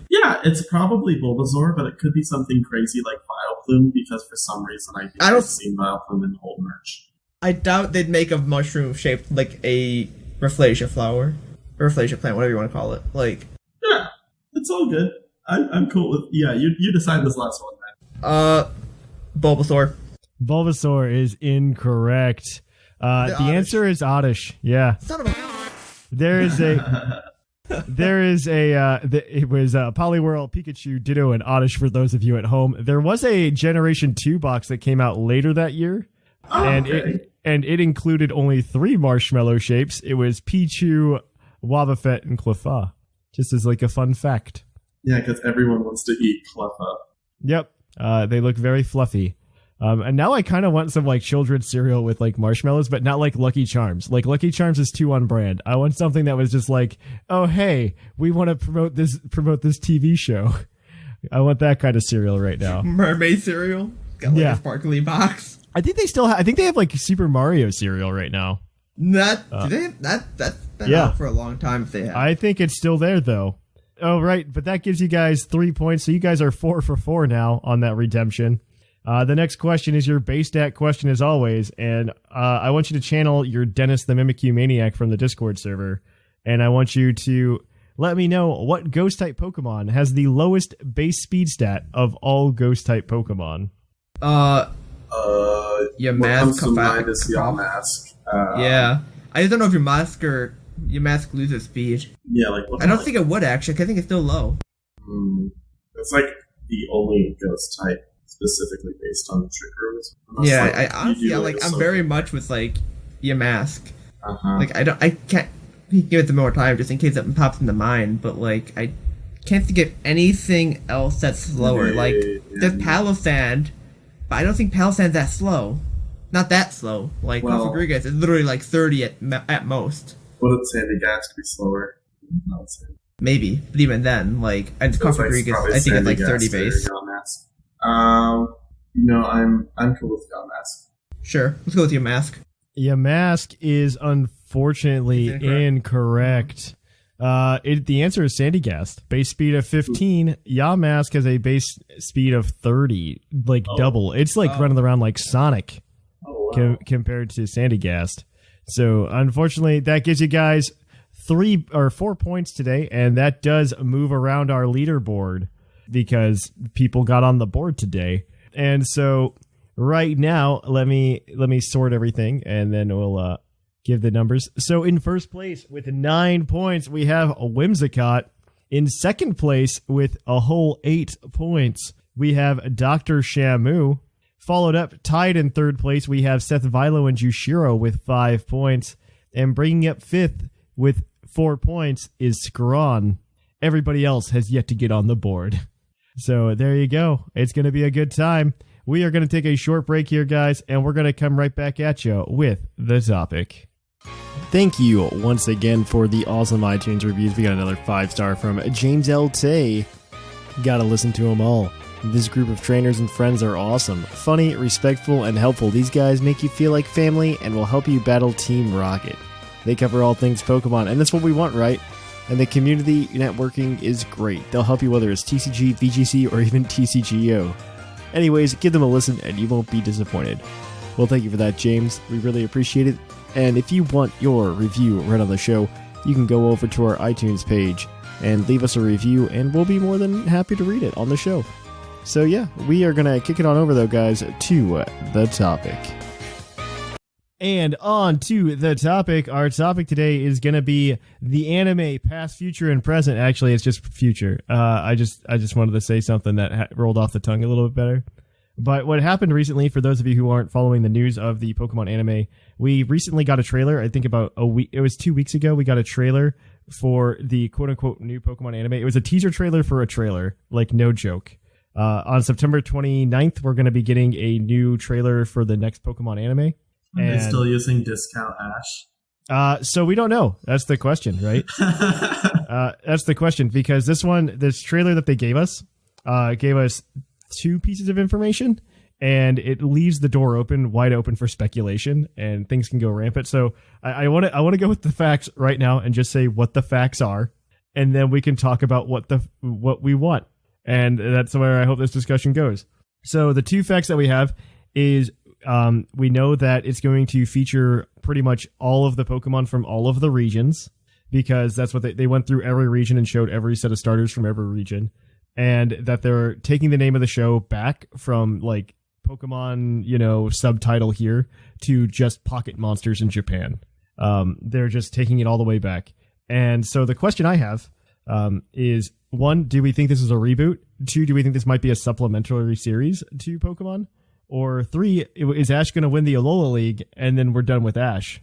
Yeah, Yeah, it's probably Bulbasaur, but it could be something crazy like Vileplume, because for some reason I don't see Vileplume in old merch. I doubt they'd make a mushroom shaped like a Rafflesia flower. Or Rafflesia plant, whatever you want to call it. Like, yeah, it's all good. I'm cool with... Yeah, you decide this last one, man. Bulbasaur. Bulbasaur is incorrect. The answer is Oddish. Yeah. Son of a... There is a... it was Poliwhirl, Pikachu, Ditto, and Oddish for those of you at home. There was a Generation 2 box that came out later that year, and it included only 3 marshmallow shapes. It was Pichu, Wobbuffet, and Cleffa. Just as like a fun fact. Yeah, because everyone wants to eat Cleffa. Yep. They look very fluffy. And now I kind of want some like children's cereal with like marshmallows, but not like Lucky Charms. Like Lucky Charms is too on brand. I want something that was just like, oh hey, we want to promote this TV show. I want that kind of cereal right now. Mermaid cereal. Got like a sparkly box. I think they still I think they have like Super Mario cereal right now. That's been out for a long time if they have. I think it's still there though. Oh right, but that gives you guys 3 points, so you guys are 4 for 4 now on that redemption. The next question is your base stat question as always, and I want you to channel your Dennis the Mimikyu Maniac from the Discord server, and I want you to let me know what Ghost-type Pokemon has the lowest base speed stat of all Ghost-type Pokemon. Yamask. What comes to mind is Yamask. Yeah. I just don't know if Yamask loses speed. Yeah, like... I don't think it would, actually, because I think it's still low. It's like the only Ghost-type specifically based on Trick Rooms. Yeah, like, I honestly, I'm very much with like Yamask. Like I can't give it some more time just in case something pops into mind, but like I can't think of anything else that's slower. Like there's Palossand, but I don't think Palosand's that slow. Not that slow. Like Rodriguez is literally like 30 at most. Would Sandygast be slower? Maybe, but even then, like Rodriguez, I think it's like 30 base. No, I'm cool with Yamask. Sure, let's go with Yamask. Yamask is unfortunately incorrect. The answer is Sandygast. Base speed of 15. Yamask has a base speed of 30, like double. It's like running around like Sonic compared to Sandygast. So unfortunately, that gives you guys 3 or 4 points today, and that does move around our leaderboard, because people got on the board today. And so right now, let me sort everything, and then we'll give the numbers. So in first place with 9 points, we have Whimsicott. In second place with a whole 8 points, we have Dr. Shamu. Followed up, tied in third place, we have Seth Vilo and Jushiro with 5 points. And bringing up fifth with 4 points is Zcron. Everybody else has yet to get on the board. So there you go. It's going to be a good time. We are going to take a short break here, guys, and we're going to come right back at you with the topic. Thank you once again for the awesome iTunes reviews. We got another 5-star from James L. Tay. Gotta listen to them all. This group of trainers and friends are awesome. Funny, respectful, and helpful. These guys make you feel like family and will help you battle Team Rocket. They cover all things Pokemon, and that's what we want, right? And the community networking is great. They'll help you whether it's TCG, VGC, or even TCGO. Anyways, give them a listen and you won't be disappointed. Well, thank you for that, James. We really appreciate it. And if you want your review read on the show, you can go over to our iTunes page and leave us a review, and we'll be more than happy to read it on the show. So yeah, we are going to kick it on over, though, guys, to the topic. And on to the topic. Our topic today is going to be the anime past, future, and present. Actually, it's just future. I just wanted to say something that rolled off the tongue a little bit better. But what happened recently, for those of you who aren't following the news of the Pokemon anime, we recently got a trailer. I think about a week. It was 2 weeks ago. We got a trailer for the quote-unquote new Pokemon anime. It was a teaser trailer for a trailer, like no joke. On September 29th, we're going to be getting a new trailer for the next Pokemon anime. Are they still using Discount Ash? So we don't know. That's the question, right? That's the question, because this trailer that they gave us 2 pieces of information, and it leaves the door wide open for speculation, and things can go rampant. So I want to go with the facts right now and just say what the facts are, and then we can talk about what we want. And that's where I hope this discussion goes. So the 2 facts that we have is we know that it's going to feature pretty much all of the Pokemon from all of the regions, because that's what they went through every region and showed every set of starters from every region, and that they're taking the name of the show back from like Pokemon, subtitle here to just Pocket Monsters in Japan. They're just taking it all the way back. And so the question I have is, 1, do we think this is a reboot? 2, do we think this might be a supplementary series to Pokemon? Or 3, is Ash going to win the Alola League and then we're done with Ash?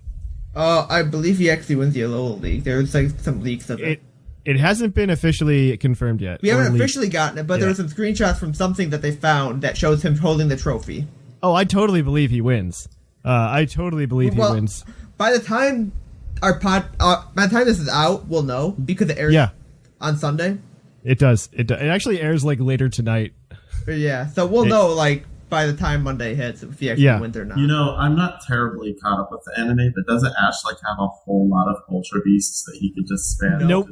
I believe he actually wins the Alola League. There's like some leaks of it. It hasn't been officially confirmed yet. We haven't officially gotten it, but there were some screenshots from something that they found that shows him holding the trophy. Oh, I totally believe he wins. I totally believe he wins. By the time by the time this is out, we'll know, because it airs on Sunday. It does. It actually airs like later tonight. Yeah, so we'll know like by the time Monday hits if he actually wins or not. I'm not terribly caught up with the anime, but doesn't Ash like have a whole lot of Ultra Beasts that he could just spam? Nope.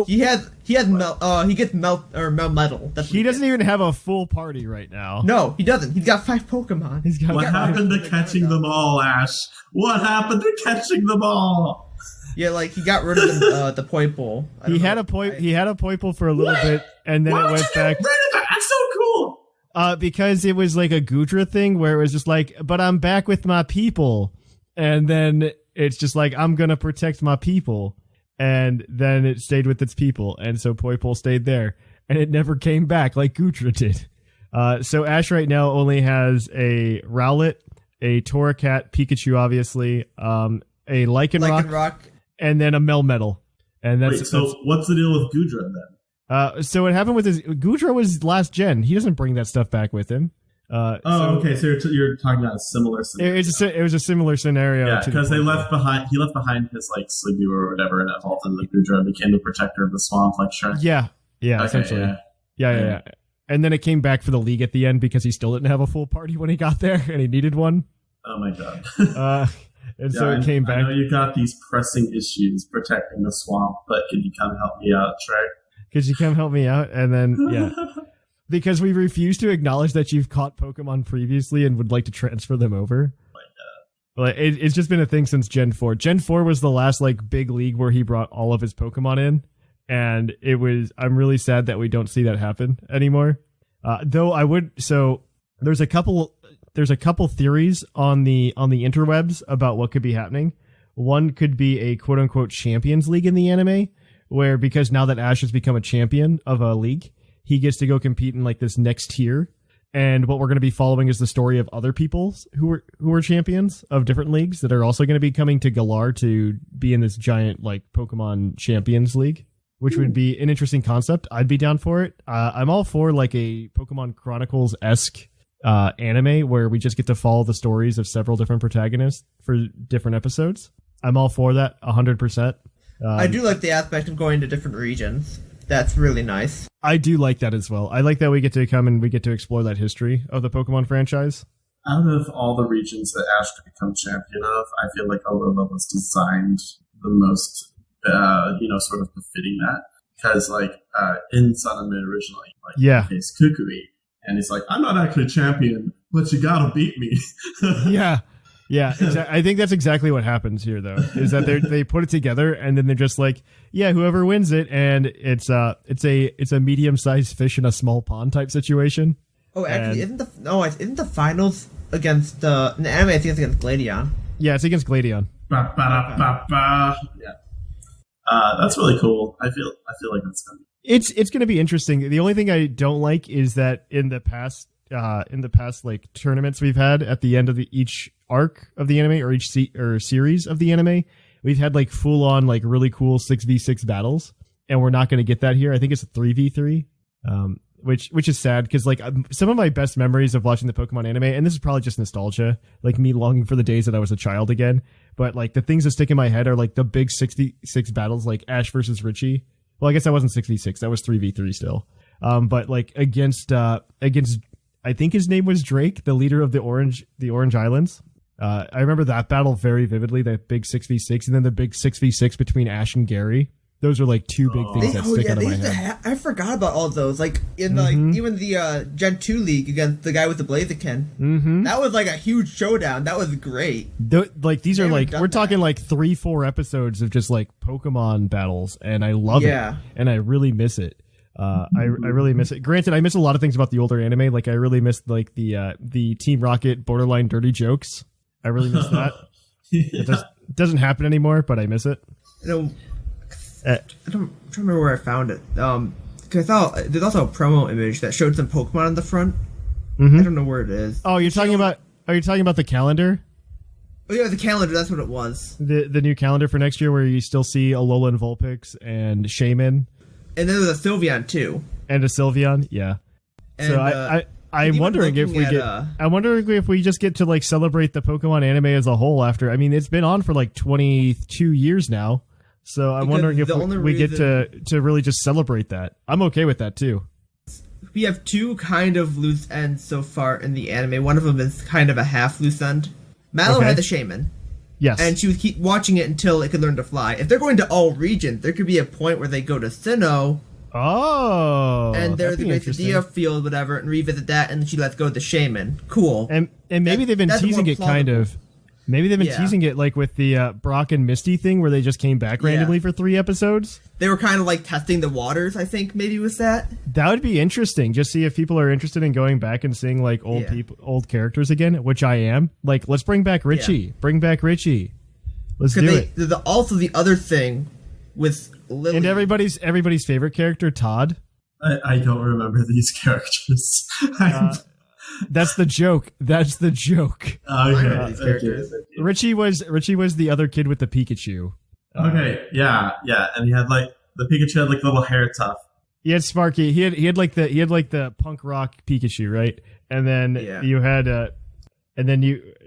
He gets Melmetal. He doesn't even have a full party right now. No, he doesn't. He's got 5 Pokemon. What happened to catching them all, Ash? What happened to catching them all? Yeah, like he got rid of the Poipole. He had a Poipole for a little bit, and then it went back. Rid of it? That's so cool. Because it was like a Gudra thing where it was just like, but I'm back with my people, and then it's just like, I'm gonna protect my people, and then it stayed with its people, and so Poipole stayed there, and it never came back like Gudra did. So Ash right now only has a Rowlet, a Torracat, Pikachu obviously, a Lycanroc, and then a Melmetal. And that's what's the deal with Gudra then? So what happened with Gudra was last gen. He doesn't bring that stuff back with him. Okay. So you're talking about a similar scenario. It was a similar scenario. Yeah, because he left behind his like Sliggoo or whatever, and evolved into the Gudra and became the protector of the swamp, like Shrek. Yeah, okay, essentially. Yeah. And then it came back for the league at the end because he still didn't have a full party when he got there, and he needed one. Oh my god. So it came back. I know you got these pressing issues protecting the swamp, but can you come help me out, Shrek? Could you come help me out? And then, because we refuse to acknowledge that you've caught Pokemon previously and would like to transfer them over. Like, it's just been a thing since Gen 4. Gen 4 was the last like big league where he brought all of his Pokemon in, and I'm really sad that we don't see that happen anymore. So there's a couple theories on the interwebs about what could be happening. One could be a quote unquote Champions League in the anime, where because now that Ash has become a champion of a league, he gets to go compete in like this next tier. And what we're going to be following is the story of other people who are champions of different leagues that are also going to be coming to Galar to be in this giant like Pokemon Champions League, which would be an interesting concept. I'd be down for it. I'm all for like a Pokemon Chronicles-esque anime where we just get to follow the stories of several different protagonists for different episodes. I'm all for that 100%. I do like the aspect of going to different regions. That's really nice. I do like that as well. I like that we get to come and we get to explore that history of the Pokemon franchise. Out of all the regions that Ash could become champion of, I feel like Alola was designed the most, sort of befitting that. Because, in Sun and Moon originally, in case Kukui, and he's like, I'm not actually a champion, but you gotta beat me. Yeah, I think that's exactly what happens here, though, is that they put it together and then they're just like, yeah, whoever wins it, and it's a medium-sized fish in a small pond type situation. Oh, actually, isn't the finals against in the anime? I think it's against Gladion. Yeah, it's against Gladion. Yeah, that's really cool. I feel like that's gonna be. It's going to be interesting. The only thing I don't like is that in the past like tournaments we've had at the end of each arc of the anime or each series of the anime, we've had like full on like really cool 6v6 battles, and we're not going to get that here. I think it's a 3v3, which is sad because like some of my best memories of watching the Pokemon anime, and this is probably just nostalgia, like me longing for the days that I was a child again, but like the things that stick in my head are like the big 6v6 battles, like Ash versus Richie. Well, I guess that wasn't 6v6, that was 3v3 still. But like against I think his name was Drake, the leader of the Orange Islands. I remember that battle very vividly, that big 6v6, and then the big 6v6 between Ash and Gary, Those are like two big things that stick out of my head. I forgot about all those. Like in like even the Gen 2 League against the guy with the Blaziken. That was like a huge showdown. That was great. Like these are like we're talking like 3-4 episodes of just like Pokemon battles, and I love it, and I really miss it. I really miss it. Granted, I miss a lot of things about the older anime. Like I really miss like the Team Rocket borderline dirty jokes. I really miss that. It doesn't happen anymore, but I miss it. I don't remember where I found it. Because I thought there's also a promo image that showed some Pokemon on the front. I don't know where it is. Oh, you're talking about? Are you talking about the calendar? Oh yeah, the calendar. That's what it was. The new calendar for next year, where you still see Alolan Vulpix and Shaman, and then there's a Sylveon too, and a Sylveon. Yeah. And, so I'm wondering if we I'm wondering if we just get to like celebrate the Pokemon anime as a whole after. I mean, it's been on for like 22 years now. So I'm wondering if we get to really just celebrate that. I'm okay with that too. We have two kind of loose ends so far in the anime. One of them is kind of a half loose end. Mallow had the Shaman. Yes. And she would keep watching it until it could learn to fly. If they're going to all regions, there could be a point where they go to Sinnoh. Oh. And there's the Great Idea Field, whatever, and revisit that, and then she lets go of the Shaman. Cool. And maybe they've been teasing it kind of. Maybe they've been teasing it like with the Brock and Misty thing where they just came back randomly for 3 episodes. They were kind of like testing the waters, I think, maybe was that. That would be interesting. Just see if people are interested in going back and seeing like old characters again, which I am. Like, let's bring back Richie. Yeah. Bring back Richie. Let's do it. Also, the other thing with Lily. And everybody's favorite character, Todd. I don't remember these characters. That's the joke. That's the joke. Okay. Richie was the other kid with the Pikachu. Okay, yeah, and he had like the Pikachu had like little hair tuft. He had Sparky. He had like the punk rock Pikachu, right? And then you had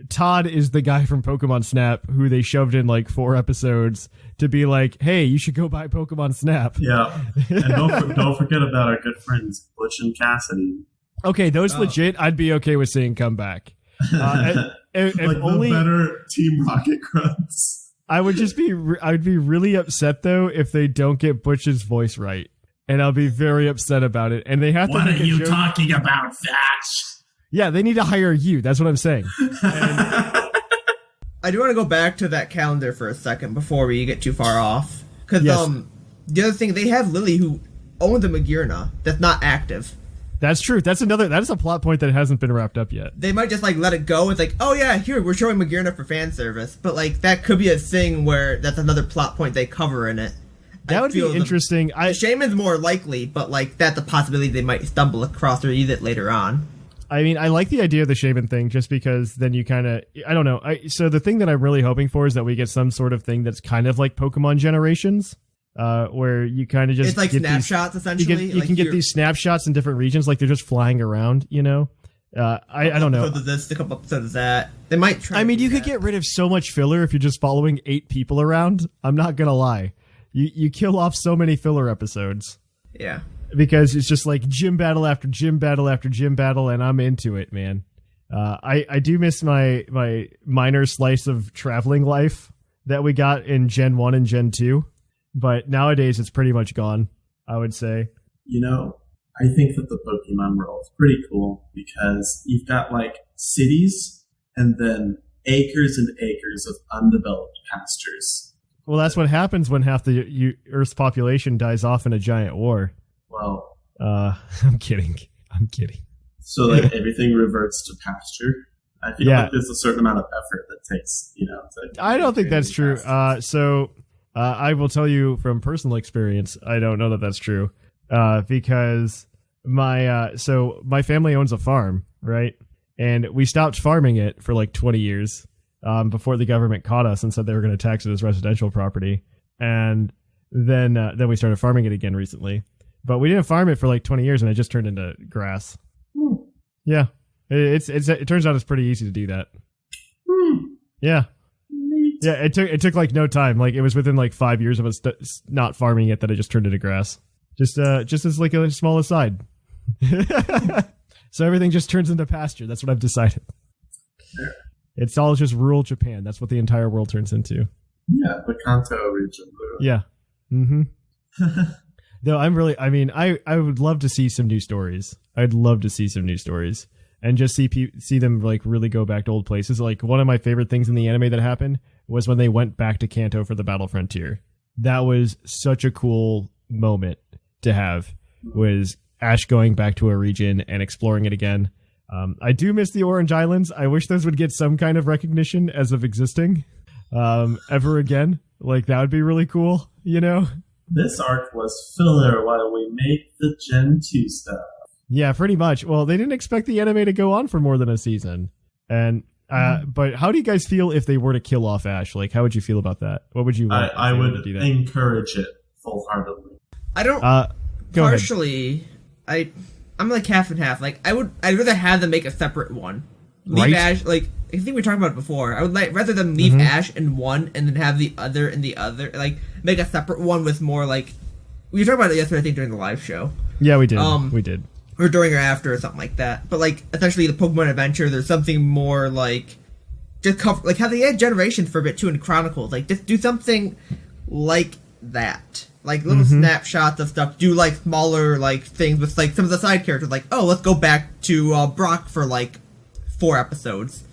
Todd is the guy from Pokemon Snap who they shoved in like 4 episodes to be like, hey, you should go buy Pokemon Snap. Yeah, and don't forget about our good friends Butch and Cassidy. Okay, those legit, I'd be okay with seeing come back. If like only the better Team Rocket grunts. I would be really upset though if they don't get Butch's voice right, and I'll be very upset about it. And they have to. What are you talking about, Thatch? Yeah, they need to hire you. That's what I'm saying. I do want to go back to that calendar for a second before we get too far off, because the other thing, they have Lily who owns a Magearna that's not active. That's true. That's a plot point that hasn't been wrapped up yet. They might just like let it go. It's like, oh yeah, here we're showing Magearna for fan service, but like that could be a thing where that's another plot point they cover in it. That would be interesting. The Shaman's more likely, but like that's a possibility they might stumble across or use it later on. I mean, I like the idea of the Shaman thing just because then you kind of, I don't know. So the thing that I'm really hoping for is that we get some sort of thing that's kind of like Pokemon Generations. Where you kind of just it's like get snapshots essentially. You can get these snapshots in different regions, like they're just flying around. You know, I don't know. A couple episodes of that. They might try. I mean, you could get rid of so much filler if you're just following 8 people around. I'm not gonna lie, you kill off so many filler episodes. Yeah, because it's just like gym battle after gym battle after gym battle, and I'm into it, man. I do miss my minor slice of traveling life that we got in Gen 1 and Gen 2. But nowadays, it's pretty much gone, I would say. You know, I think that the Pokemon world is pretty cool because you've got, like, cities and then acres and acres of undeveloped pastures. Well, that's what happens when half the Earth's population dies off in a giant war. Well... I'm kidding. So, like, everything reverts to pasture? I feel like there's a certain amount of effort that takes, I don't think that's true. I will tell you from personal experience, I don't know that that's true, because my family owns a farm, right? And we stopped farming it for like 20 years before the government caught us and said they were going to tax it as residential property. And then we started farming it again recently. But we didn't farm it for like 20 years, and it just turned into grass. Yeah, it turns out it's pretty easy to do that. Yeah. Yeah, it took like no time. Like it was within like 5 years of us not farming it that it just turned into grass. Just as like a small aside. So everything just turns into pasture. That's what I've decided. It's all just rural Japan. That's what the entire world turns into. Yeah, the Kanto region. Yeah. Mm-hmm. No, I would love to see some new stories. I'd love to see some new stories and just see them like really go back to old places. Like one of my favorite things in the anime that happened was when they went back to Kanto for the Battle Frontier. That was such a cool moment to have, was Ash going back to a region and exploring it again. I do miss the Orange Islands. I wish those would get some kind of recognition as of existing ever again. Like that would be really cool, you know? This arc was filler while we make the Gen 2 stuff. Yeah, pretty much. Well, they didn't expect the anime to go on for more than a season. And but how do you guys feel if they were to kill off Ash? Like, how would you feel about that? What would you want? I would encourage it full-heartedly. I don't partially ahead. I'm like half and half. Like I'd rather have them make a separate one. Leave Ash, like I think we talked about it before. I would rather them leave Ash in one and then have the other in the other. Like make a separate one with more like we were talking about it yesterday. I think during the live show. Yeah, we did. We did. Or during or after or something like that. But like essentially the Pokemon Adventure, there's something more like just cover like how they had Generations for a bit too in Chronicles. Like just do something like that. Like little snapshots of stuff. Do like smaller like things with like some of the side characters. Like let's go back to Brock for like 4 episodes.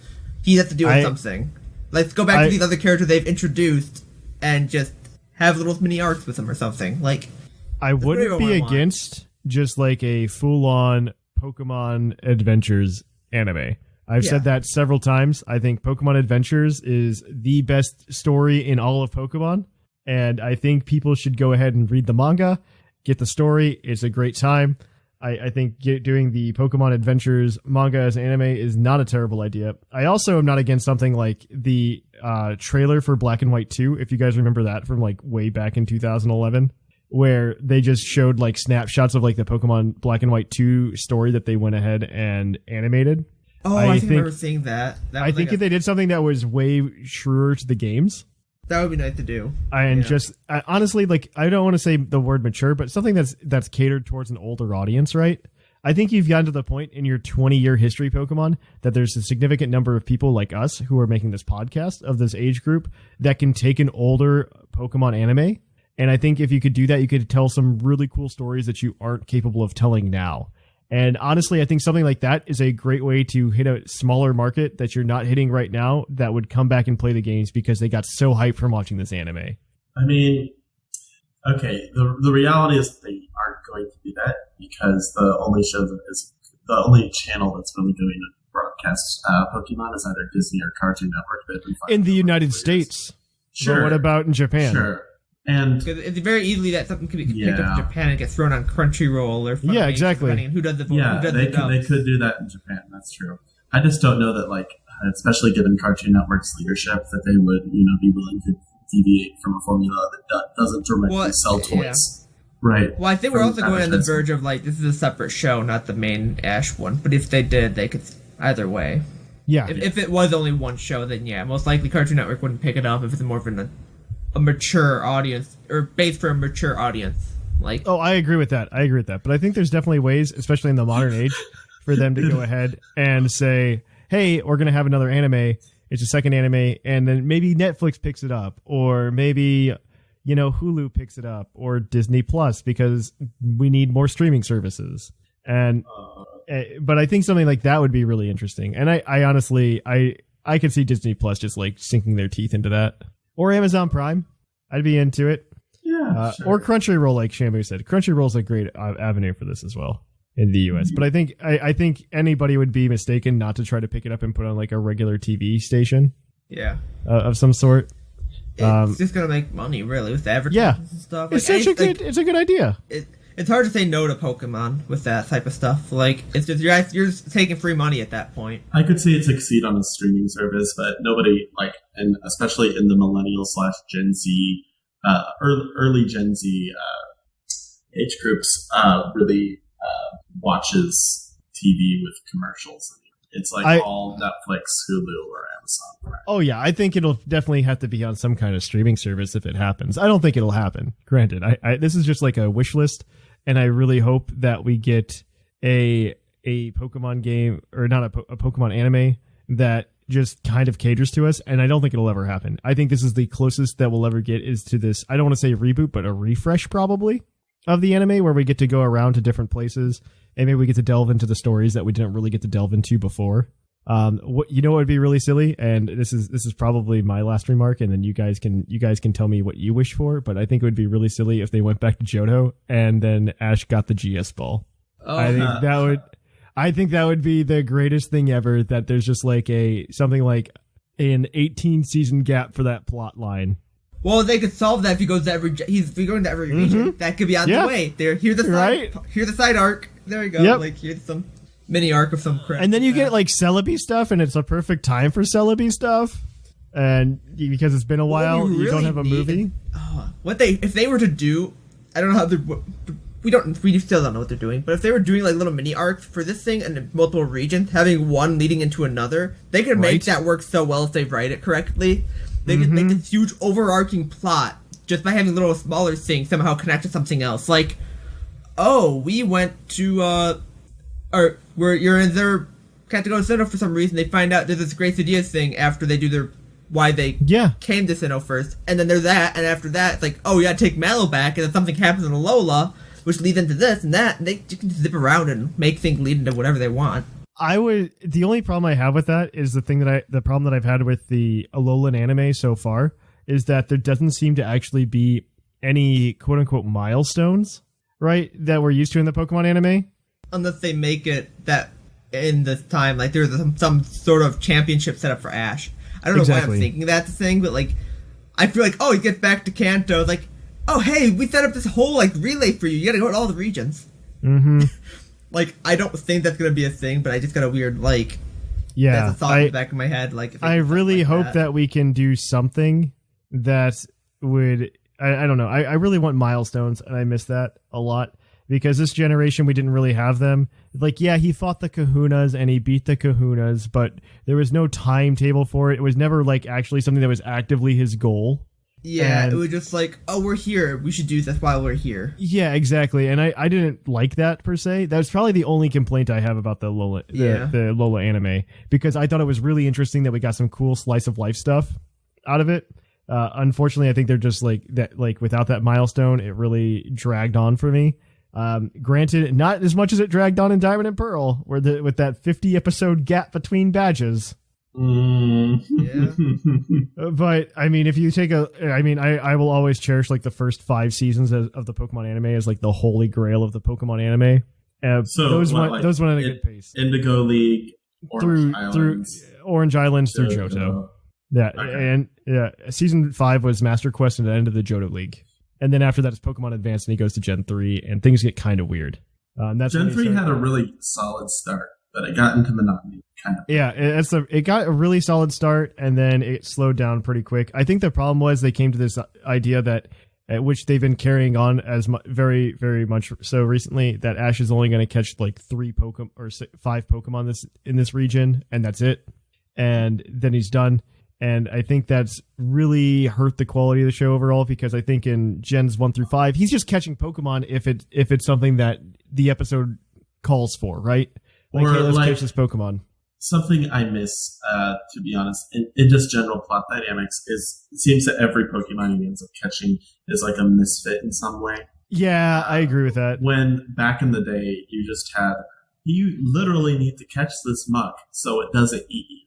He has to do something. Let's go back to these other characters they've introduced and just have little mini arcs with them or something. Like I wouldn't be against just like a full-on Pokemon Adventures anime. I've said that several times. I think Pokemon Adventures is the best story in all of Pokemon, and I think people should go ahead and read the manga, get the story. It's a great time. I think doing the Pokemon Adventures manga as anime is not a terrible idea. I also am not against something like the trailer for Black and White 2, if you guys remember that from like way back in 2011, where they just showed like snapshots of like the Pokemon Black and White 2 story that they went ahead and animated. Oh, I think I remember seeing that. I think if they did something that was way truer to the games, that would be nice to do. And honestly, like, I don't want to say the word mature, but something that's catered towards an older audience, right? I think you've gotten to the point in your 20-year history, Pokemon, that there's a significant number of people like us who are making this podcast of this age group that can take an older Pokemon anime. And I think if you could do that, you could tell some really cool stories that you aren't capable of telling now. And honestly, I think something like that is a great way to hit a smaller market that you're not hitting right now that would come back and play the games because they got so hyped from watching this anime. I mean, okay, the reality is they aren't going to do that because the only channel that's really going to broadcast Pokemon is either Disney or Cartoon Network. In the United States. Sure. But what about in Japan? Sure. And because it's very easily that something could be picked up in Japan and get thrown on Crunchyroll or exactly. Depending on who does the they could do that in Japan. That's true. I just don't know that, like, especially given Cartoon Network's leadership, that they would be willing to deviate from a formula that doesn't directly sell toys. Right. Well, I think we're also going on the verge of like this is a separate show, not the main Ash one. But if they did, they could either way. Yeah. If it was only one show, then most likely Cartoon Network wouldn't pick it up if it's more of a mature audience or based for a mature audience. Like, I agree with that. But I think there's definitely ways, especially in the modern age, for them to go ahead and say, "Hey, we're going to have another anime. It's a second anime, and then maybe Netflix picks it up, or maybe Hulu picks it up, or Disney Plus because we need more streaming services." And but I think something like that would be really interesting. And I honestly I could see Disney Plus just like sinking their teeth into that. Or Amazon Prime. I'd be into it. Yeah, sure. Or Crunchyroll, like Shamu said. Crunchyroll's a great avenue for this as well in the US. But I think anybody would be mistaken not to try to pick it up and put on like a regular TV station. Yeah. Of some sort. It's just gonna make money, really, with the advertisements and stuff. Like, it's a good idea. It's hard to say no to Pokemon with that type of stuff. Like, it's just you're just taking free money at that point. I could see it succeed on a streaming service, but nobody, and especially in the millennial/Gen Z, early Gen Z age groups, really watches TV with commercials. It's all Netflix, Hulu, or Amazon Prime. Oh yeah, I think it'll definitely have to be on some kind of streaming service if it happens. I don't think it'll happen. Granted, this is just like a wish list. And I really hope that we get a Pokemon game, or not a Pokemon anime, that just kind of caters to us, and I don't think it'll ever happen. I think this is the closest that we'll ever get is to this, I don't want to say reboot, but a refresh probably of the anime, where we get to go around to different places and maybe we get to delve into the stories that we didn't really get to delve into before. What would be really silly, and this is probably my last remark, and then you guys can tell me what you wish for, but I think it would be really silly if they went back to Johto and then Ash got the GS ball. Oh. I think that would be the greatest thing ever, that there's just like something like an 18 season gap for that plot line. Well, they could solve that if he goes to every region. That could be on the way. Here's the side arc. There you go. Yep. Like, here's some mini arc of some crap. And then you get like Celebi stuff, and it's a perfect time for Celebi stuff. And because it's been a while, you don't have a movie. If they were to do, I don't know how we still don't know what they're doing, but if they were doing like little mini arcs for this thing and multiple regions, having one leading into another, they could make that work so well if they write it correctly. They could make this huge overarching plot just by having little smaller things somehow connect to something else. Like, we went to where you're in their got to go to Sinnoh for some reason. They find out there's this Great Ideas thing after they do their why they came to Sinnoh first, and then there's that, and after that it's like, you gotta take Mallow back, and then something happens in Alola, which leads into this and that, and they can zip around and make things lead into whatever they want. The only problem I have with that is the problem that I've had with the Alolan anime so far is that there doesn't seem to actually be any quote unquote milestones, right, that we're used to in the Pokemon anime. Unless they make it that in this time, like there's some sort of championship set up for Ash. I don't know why I'm thinking that's the thing, but like, I feel like, he gets back to Kanto, like, hey, we set up this whole like relay for you. You gotta go to all the regions. Mm-hmm. Like, I don't think that's gonna be a thing, but I just got a weird like. Yeah, that's a thought in the back of my head. Like, I really hope that we can do something that would. I don't know. I really want milestones, and I miss that a lot because this generation we didn't really have them. Like, he fought the Kahunas and he beat the Kahunas, but there was no timetable for it. It was never like actually something that was actively his goal. Yeah, it was just like, we're here. We should do this while we're here. Yeah, exactly. And I didn't like that per se. That's probably the only complaint I have about the Lola anime, because I thought it was really interesting that we got some cool slice of life stuff out of it. Unfortunately, I think they're just like that. Like without that milestone, it really dragged on for me. Granted, not as much as it dragged on in Diamond and Pearl, with that 50 episode gap between badges. Yeah. But I mean, if you take I will always cherish like the first 5 seasons of the Pokemon anime as like the holy grail of the Pokemon anime. So those went at a good pace. Indigo League, through Orange Islands, through Johto. Yeah, okay. And season 5 was Master Quest and the end of the Johto League. And then after that is Pokemon Advance, and he goes to Gen 3, and things get kind of weird. Gen 3 had a really solid start, but it got into monotony, kind of. Yeah, it got a really solid start, and then it slowed down pretty quick. I think the problem was they came to this idea that, which they've been carrying on as very, very much so recently, that Ash is only going to catch like 5 Pokemon in this region, and that's it. And then he's done. And I think that's really hurt the quality of the show overall, because I think in Gens 1 through 5, he's just catching Pokemon if it's something that the episode calls for, right? Like, hey, let's catch this Pokemon. Something I miss, to be honest, in just general plot dynamics, is it seems that every Pokemon he ends up catching is like a misfit in some way. Yeah, I agree with that. When back in the day, you literally need to catch this muck so it doesn't eat you.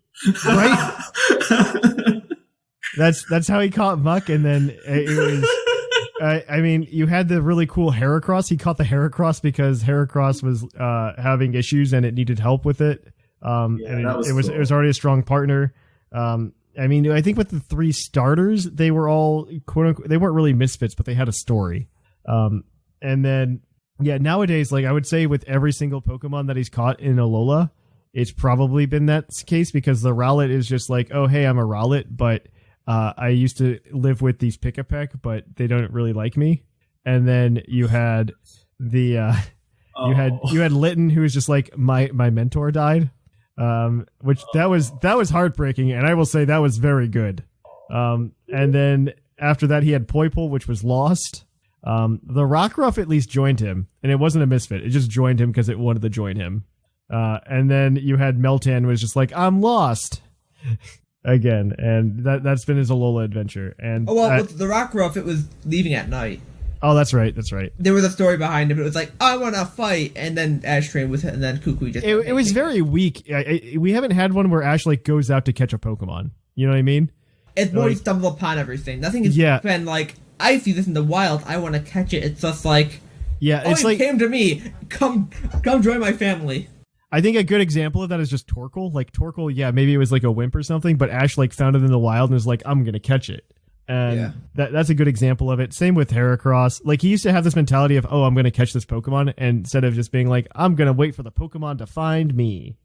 Right? That's how he caught Muck, and then it was. I mean, you had the really cool Heracross. He caught the Heracross because Heracross was having issues and it needed help with it. It was already a strong partner. I mean, I think with the 3 starters, they were all quote unquote. They weren't really misfits, but they had a story. And then nowadays, like I would say, with every single Pokemon that he's caught in Alola, it's probably been that case, because the Rowlet is just like, oh, hey, I'm a Rowlet, but I used to live with these Pick-a-Peck, but they don't really like me. And then you had you had Litten, who was just like, my mentor died, which that was heartbreaking, and I will say that was very good. And then after that, he had Poipole, which was lost. The Rockruff at least joined him, and it wasn't a misfit; it just joined him because it wanted to join him. And then you had Meltan was just like, I'm lost. Again, and that's been his Alola adventure. And with the Rockruff, it was leaving at night. Oh, that's right. There was a story behind it. It was like, I want to fight, and then Ash trained with it, and then Kukui just... It was very weak. We haven't had one where Ash like goes out to catch a Pokemon. You know what I mean? It's more you stumble upon everything. Nothing has been like, I see this in the wild, I want to catch it. It's just like, it's like, came to me. Come join my family. I think a good example of that is just Torkoal. Like Torkoal, maybe it was like a wimp or something, but Ash like found it in the wild and was like, I'm gonna catch it. And that's a good example of it. Same with Heracross. Like he used to have this mentality of, I'm gonna catch this Pokemon, and instead of just being like, I'm gonna wait for the Pokemon to find me.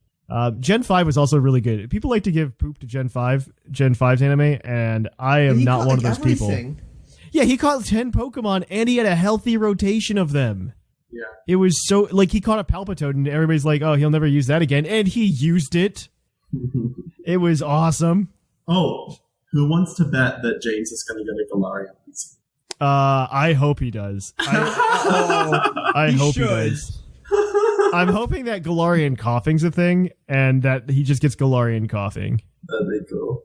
Gen 5 was also really good. People like to give poop to Gen 5's anime, and I am not one of those people. Yeah, he caught 10 Pokemon, and he had a healthy rotation of them. Yeah. It was so, like, he caught a Palpitoad, and everybody's like, oh, he'll never use that again, and he used it. It was awesome. Oh, who wants to bet that James is going to get a Galarian? I hope he does. I hope he does. I'm hoping that Galarian coughing's a thing, and that he just gets Galarian coughing. That'd be cool.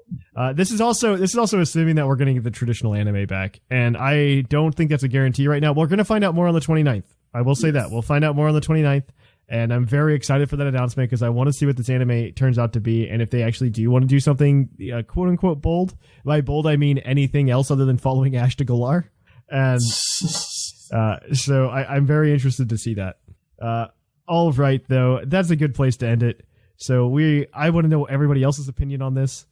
This is also assuming that we're going to get the traditional anime back, and I don't think that's a guarantee right now. We're going to find out more on the 29th. I will say that. We'll find out more on the 29th, and I'm very excited for that announcement because I want to see what this anime turns out to be, and if they actually do want to do something quote-unquote bold. By bold, I mean anything else other than following Ash to Galar. And so I'm very interested to see that. All right, though, that's a good place to end it. So I want to know everybody else's opinion on this.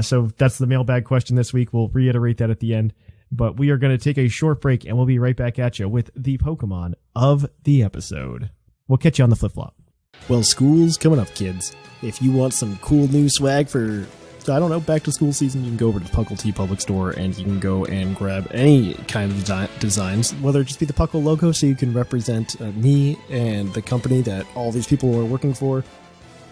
So that's the mailbag question this week. We'll reiterate that at the end. But we are going to take a short break, and we'll be right back at you with the Pokemon of the episode. We'll catch you on the flip-flop. Well, school's coming up, kids. If you want some cool new swag for, I don't know, back-to-school season, you can go over to the Puckle T Public Store, and you can go and grab any kind of designs, whether it just be the Puckle logo so you can represent me and the company that all these people are working for,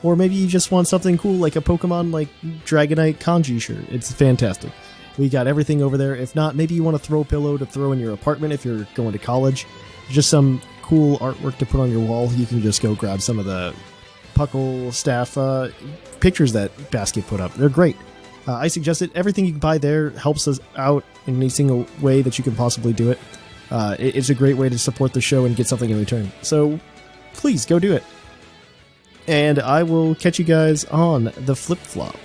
or maybe you just want something cool like a Pokemon like Dragonite kanji shirt. It's fantastic. We got everything over there. If not, maybe you want a throw pillow to throw in your apartment if you're going to college. Just some cool artwork to put on your wall. You can just go grab some of the Puckle staff pictures that Basket put up. They're great. I suggest it. Everything you can buy there helps us out in any single way that you can possibly do it. It's a great way to support the show and get something in return. So please go do it. And I will catch you guys on the flip-flop.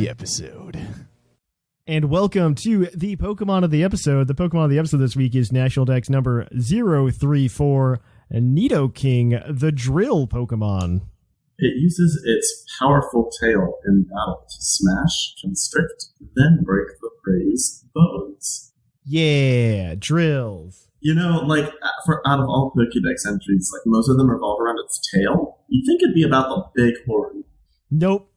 Episode. And welcome to the Pokemon of the episode. The Pokemon of the episode this week is National Dex number 034, Nidoking, the Drill Pokemon. It uses its powerful tail in battle to smash, constrict, then break the prey's bones. Yeah, drills. You know, like, out of all Pokédex entries, like, most of them revolve around its tail. You'd think it'd be about the big horn. Nope.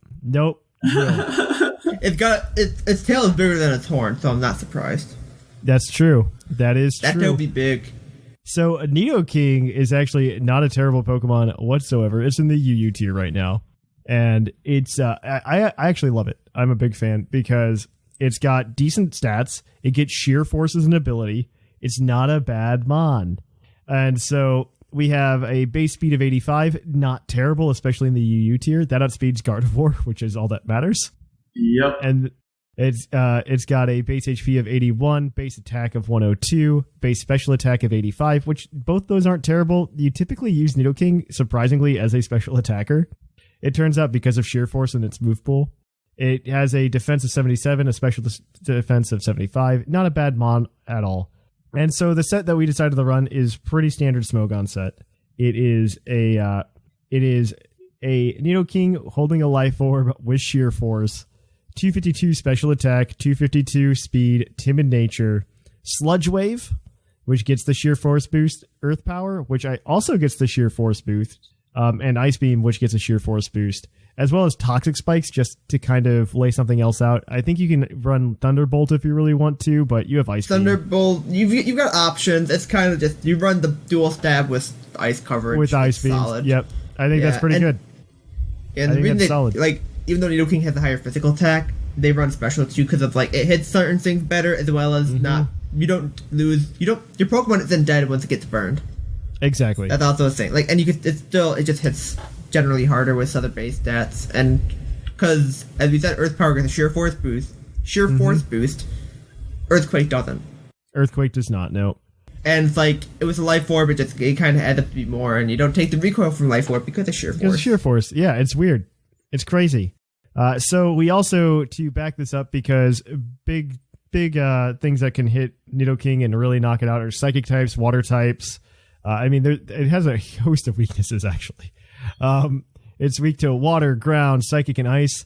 Its tail is bigger than its horn, so I'm not surprised. That's true. That is true. That tail will be big. So Nidoking is actually not a terrible Pokemon whatsoever. It's in the UU tier right now, and it's I actually love it. I'm a big fan because it's got decent stats. It gets sheer force as an ability. It's not a bad mon, and so we have a base speed of 85, not terrible, especially in the UU tier. That outspeeds Gardevoir, which is all that matters. Yep. And it's got a base HP of 81, base attack of 102, base special attack of 85, which both those aren't terrible. You typically use Nidoking, surprisingly, as a special attacker. It turns out because of sheer force in its move pool. It has a defense of 77, a special defense of 75. Not a bad mon at all. And so the set that we decided to run is pretty standard Smogon set. It is a Nidoking holding a life orb with sheer force, 252 special attack, 252 speed, timid nature, Sludge Wave, which gets the sheer force boost, Earth Power, which also gets the sheer force boost, and Ice Beam, which gets a sheer force boost, as well as Toxic Spikes, just to kind of lay something else out. I think you can run Thunderbolt if you really want to, but you have Ice Beam. Thunderbolt, you've got options. It's kind of just, you run the dual stab with ice coverage. With Ice Beam, yep. I think that's pretty good. And the reason solid. Like, even though Nidoking has a higher physical attack, they run special too because of, like, it hits certain things better as well as not you don't lose, your Pokemon isn't dead once it gets burned. Exactly. That's also a thing. Like, and it just hits generally harder with other base stats, and because as we said, Earth Power gets a sheer force boost. Earthquake doesn't. Earthquake does not. No. And it's like, it was a life orb, it kind of adds up to be more, and you don't take the recoil from life orb because of sheer force. Because of sheer force. Yeah, it's weird. It's crazy. So we also, to back this up, because big things that can hit Nidoking and really knock it out are psychic types, water types. It has a host of weaknesses, actually. It's weak to water, ground, psychic, and ice.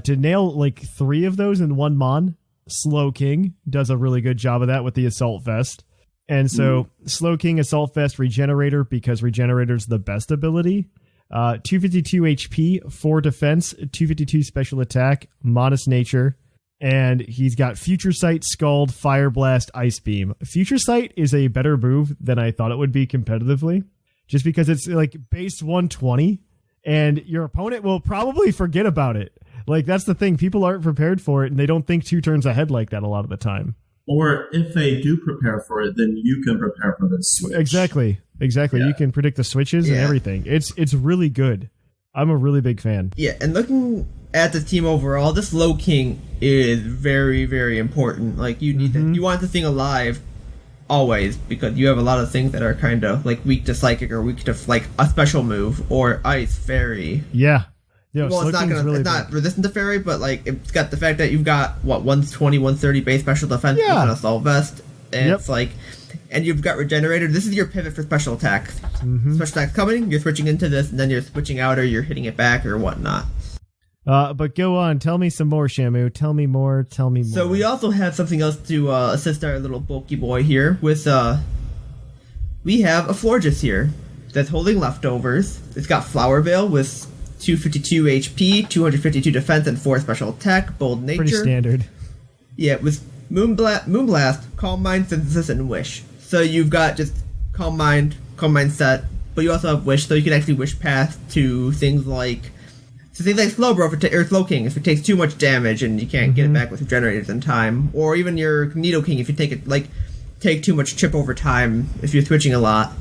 To nail like 3 of those in one mon, Slowking does a really good job of that with the Assault Vest. And so Slowking, Assault Vest, Regenerator, because Regenerator's the best ability. 252 HP, 4 defense, 252 special attack, modest nature. And he's got Future Sight, Scald, Fire Blast, Ice Beam. Future Sight is a better move than I thought it would be competitively, just because it's like base 120, and your opponent will probably forget about it. Like, that's the thing. People aren't prepared for it, and they don't think 2 turns ahead like that a lot of the time. Or if they do prepare for it, then you can prepare for the switch. Exactly. Yeah. You can predict the switches and everything. It's really good. I'm a really big fan. Yeah, and looking at the team overall, this Slowking is very, very important. Like, you need you want the thing alive always, because you have a lot of things that are kind of like weak to psychic or weak to like a special move or ice, fairy. Yeah. Well, it's not resistant to fairy, but like it's got the fact that you've got 120, 130 base special defense with an Assault Vest, and it's like, and you've got Regenerator. This is your pivot for special attacks. Special attacks coming, you're switching into this, and then you're switching out, or you're hitting it back, or whatnot. But go on, tell me some more, Shamu. Tell me more. So we also have something else to assist our little bulky boy here with. We have a Florges here that's holding leftovers. It's got Flower Veil with 252 HP, 252 defense, and 4 special attack, bold nature. Pretty standard. Yeah, with Moonblast, Calm Mind, Synthesis, and Wish. So you've got just Calm Mind set, but you also have Wish, so you can actually Wish Path to things like Slowbro or Slowking if it takes too much damage and you can't get it back with Regenerators in time, or even your Nidoking if you take too much chip over time if you're switching a lot.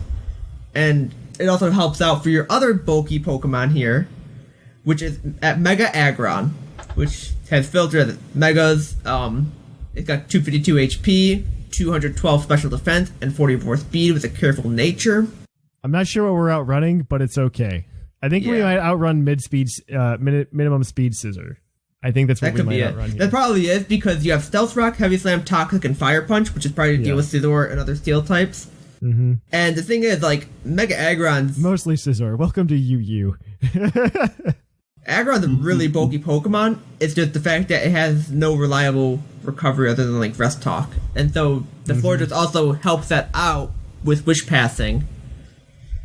And it also helps out for your other bulky Pokemon here, which is at Mega Aggron, which has filtered Megas. It's got 252 HP, 212 special defense, and 44 speed with a careful nature. I'm not sure what we're outrunning, but it's okay. I think we might outrun minimum speed Scissor. I think that's what we might outrun here. That probably is, because you have Stealth Rock, Heavy Slam, Toxic, and Fire Punch, which is probably to deal with Scizor and other steel types. And the thing is, like, Mega Aggron's... Mostly Scizor. Welcome to UU. Aggron's a really bulky Pokemon. It's just the fact that it has no reliable recovery other than, like, Rest Talk. And so the Florges also helps that out with Wish Passing.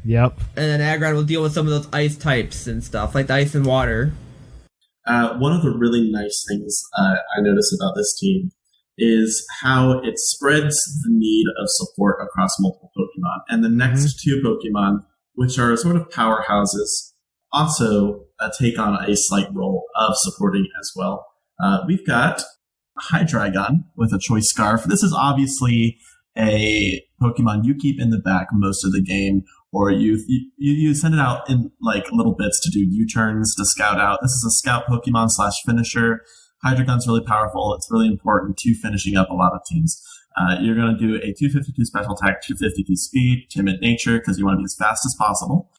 Yep. And then Aggron will deal with some of those ice types and stuff, like the ice and water. One of the really nice things I notice about this team is how it spreads the need of support across multiple Pokemon. And the next 2 Pokemon, which are sort of powerhouses, also take on a slight role of supporting as well. We've got Hydreigon with a Choice Scarf. This is obviously a Pokemon you keep in the back most of the game, or you send it out in like little bits to do U-turns to scout out. This is a scout Pokemon / finisher. Hydreigon's really powerful. It's really important to finishing up a lot of teams. You're going to do a 252 special attack, 252 speed, timid nature, because you want to be as fast as possible.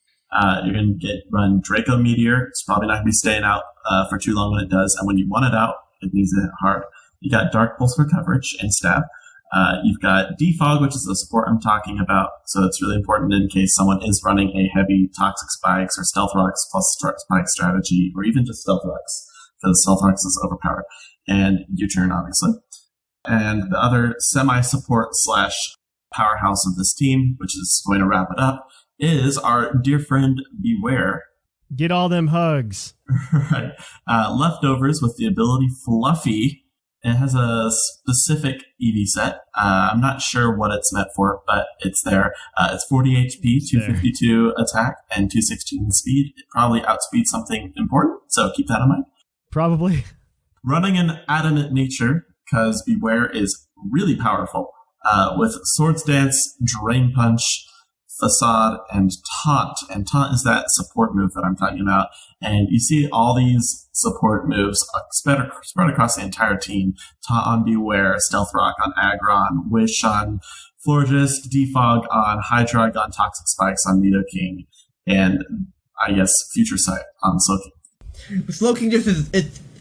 You're going to run Draco Meteor. It's probably not going to be staying out for too long when it does, and when you want it out, it needs to hit hard. You got Dark Pulse for coverage and stab. You've got Defog, which is the support I'm talking about, so it's really important in case someone is running a heavy Toxic Spikes or Stealth Rocks plus Spike strategy, or even just Stealth Rocks, because Stealth Rocks is overpowered. And U-turn, obviously. And the other semi-support / powerhouse of this team, which is going to wrap it up, is our dear friend Beware. Get all them hugs. Right. Leftovers with the ability Fluffy. It has a specific EV set. I'm not sure what it's meant for, but it's there. It's 40 HP, 252 attack, and 216 speed. It probably outspeeds something important, so keep that in mind. Probably. Running an Adamant Nature, because Beware is really powerful. with Swords Dance, Drain Punch, Facade, and Taunt. And Taunt is that support move that I'm talking about. And you see all these support moves spread across the entire team. Taunt on Beware, Stealth Rock on Aggron, Wish on Florges, Defog on Hydrug, on Toxic Spikes on Nidoking, and I guess Future Sight on Slowking. Slowking just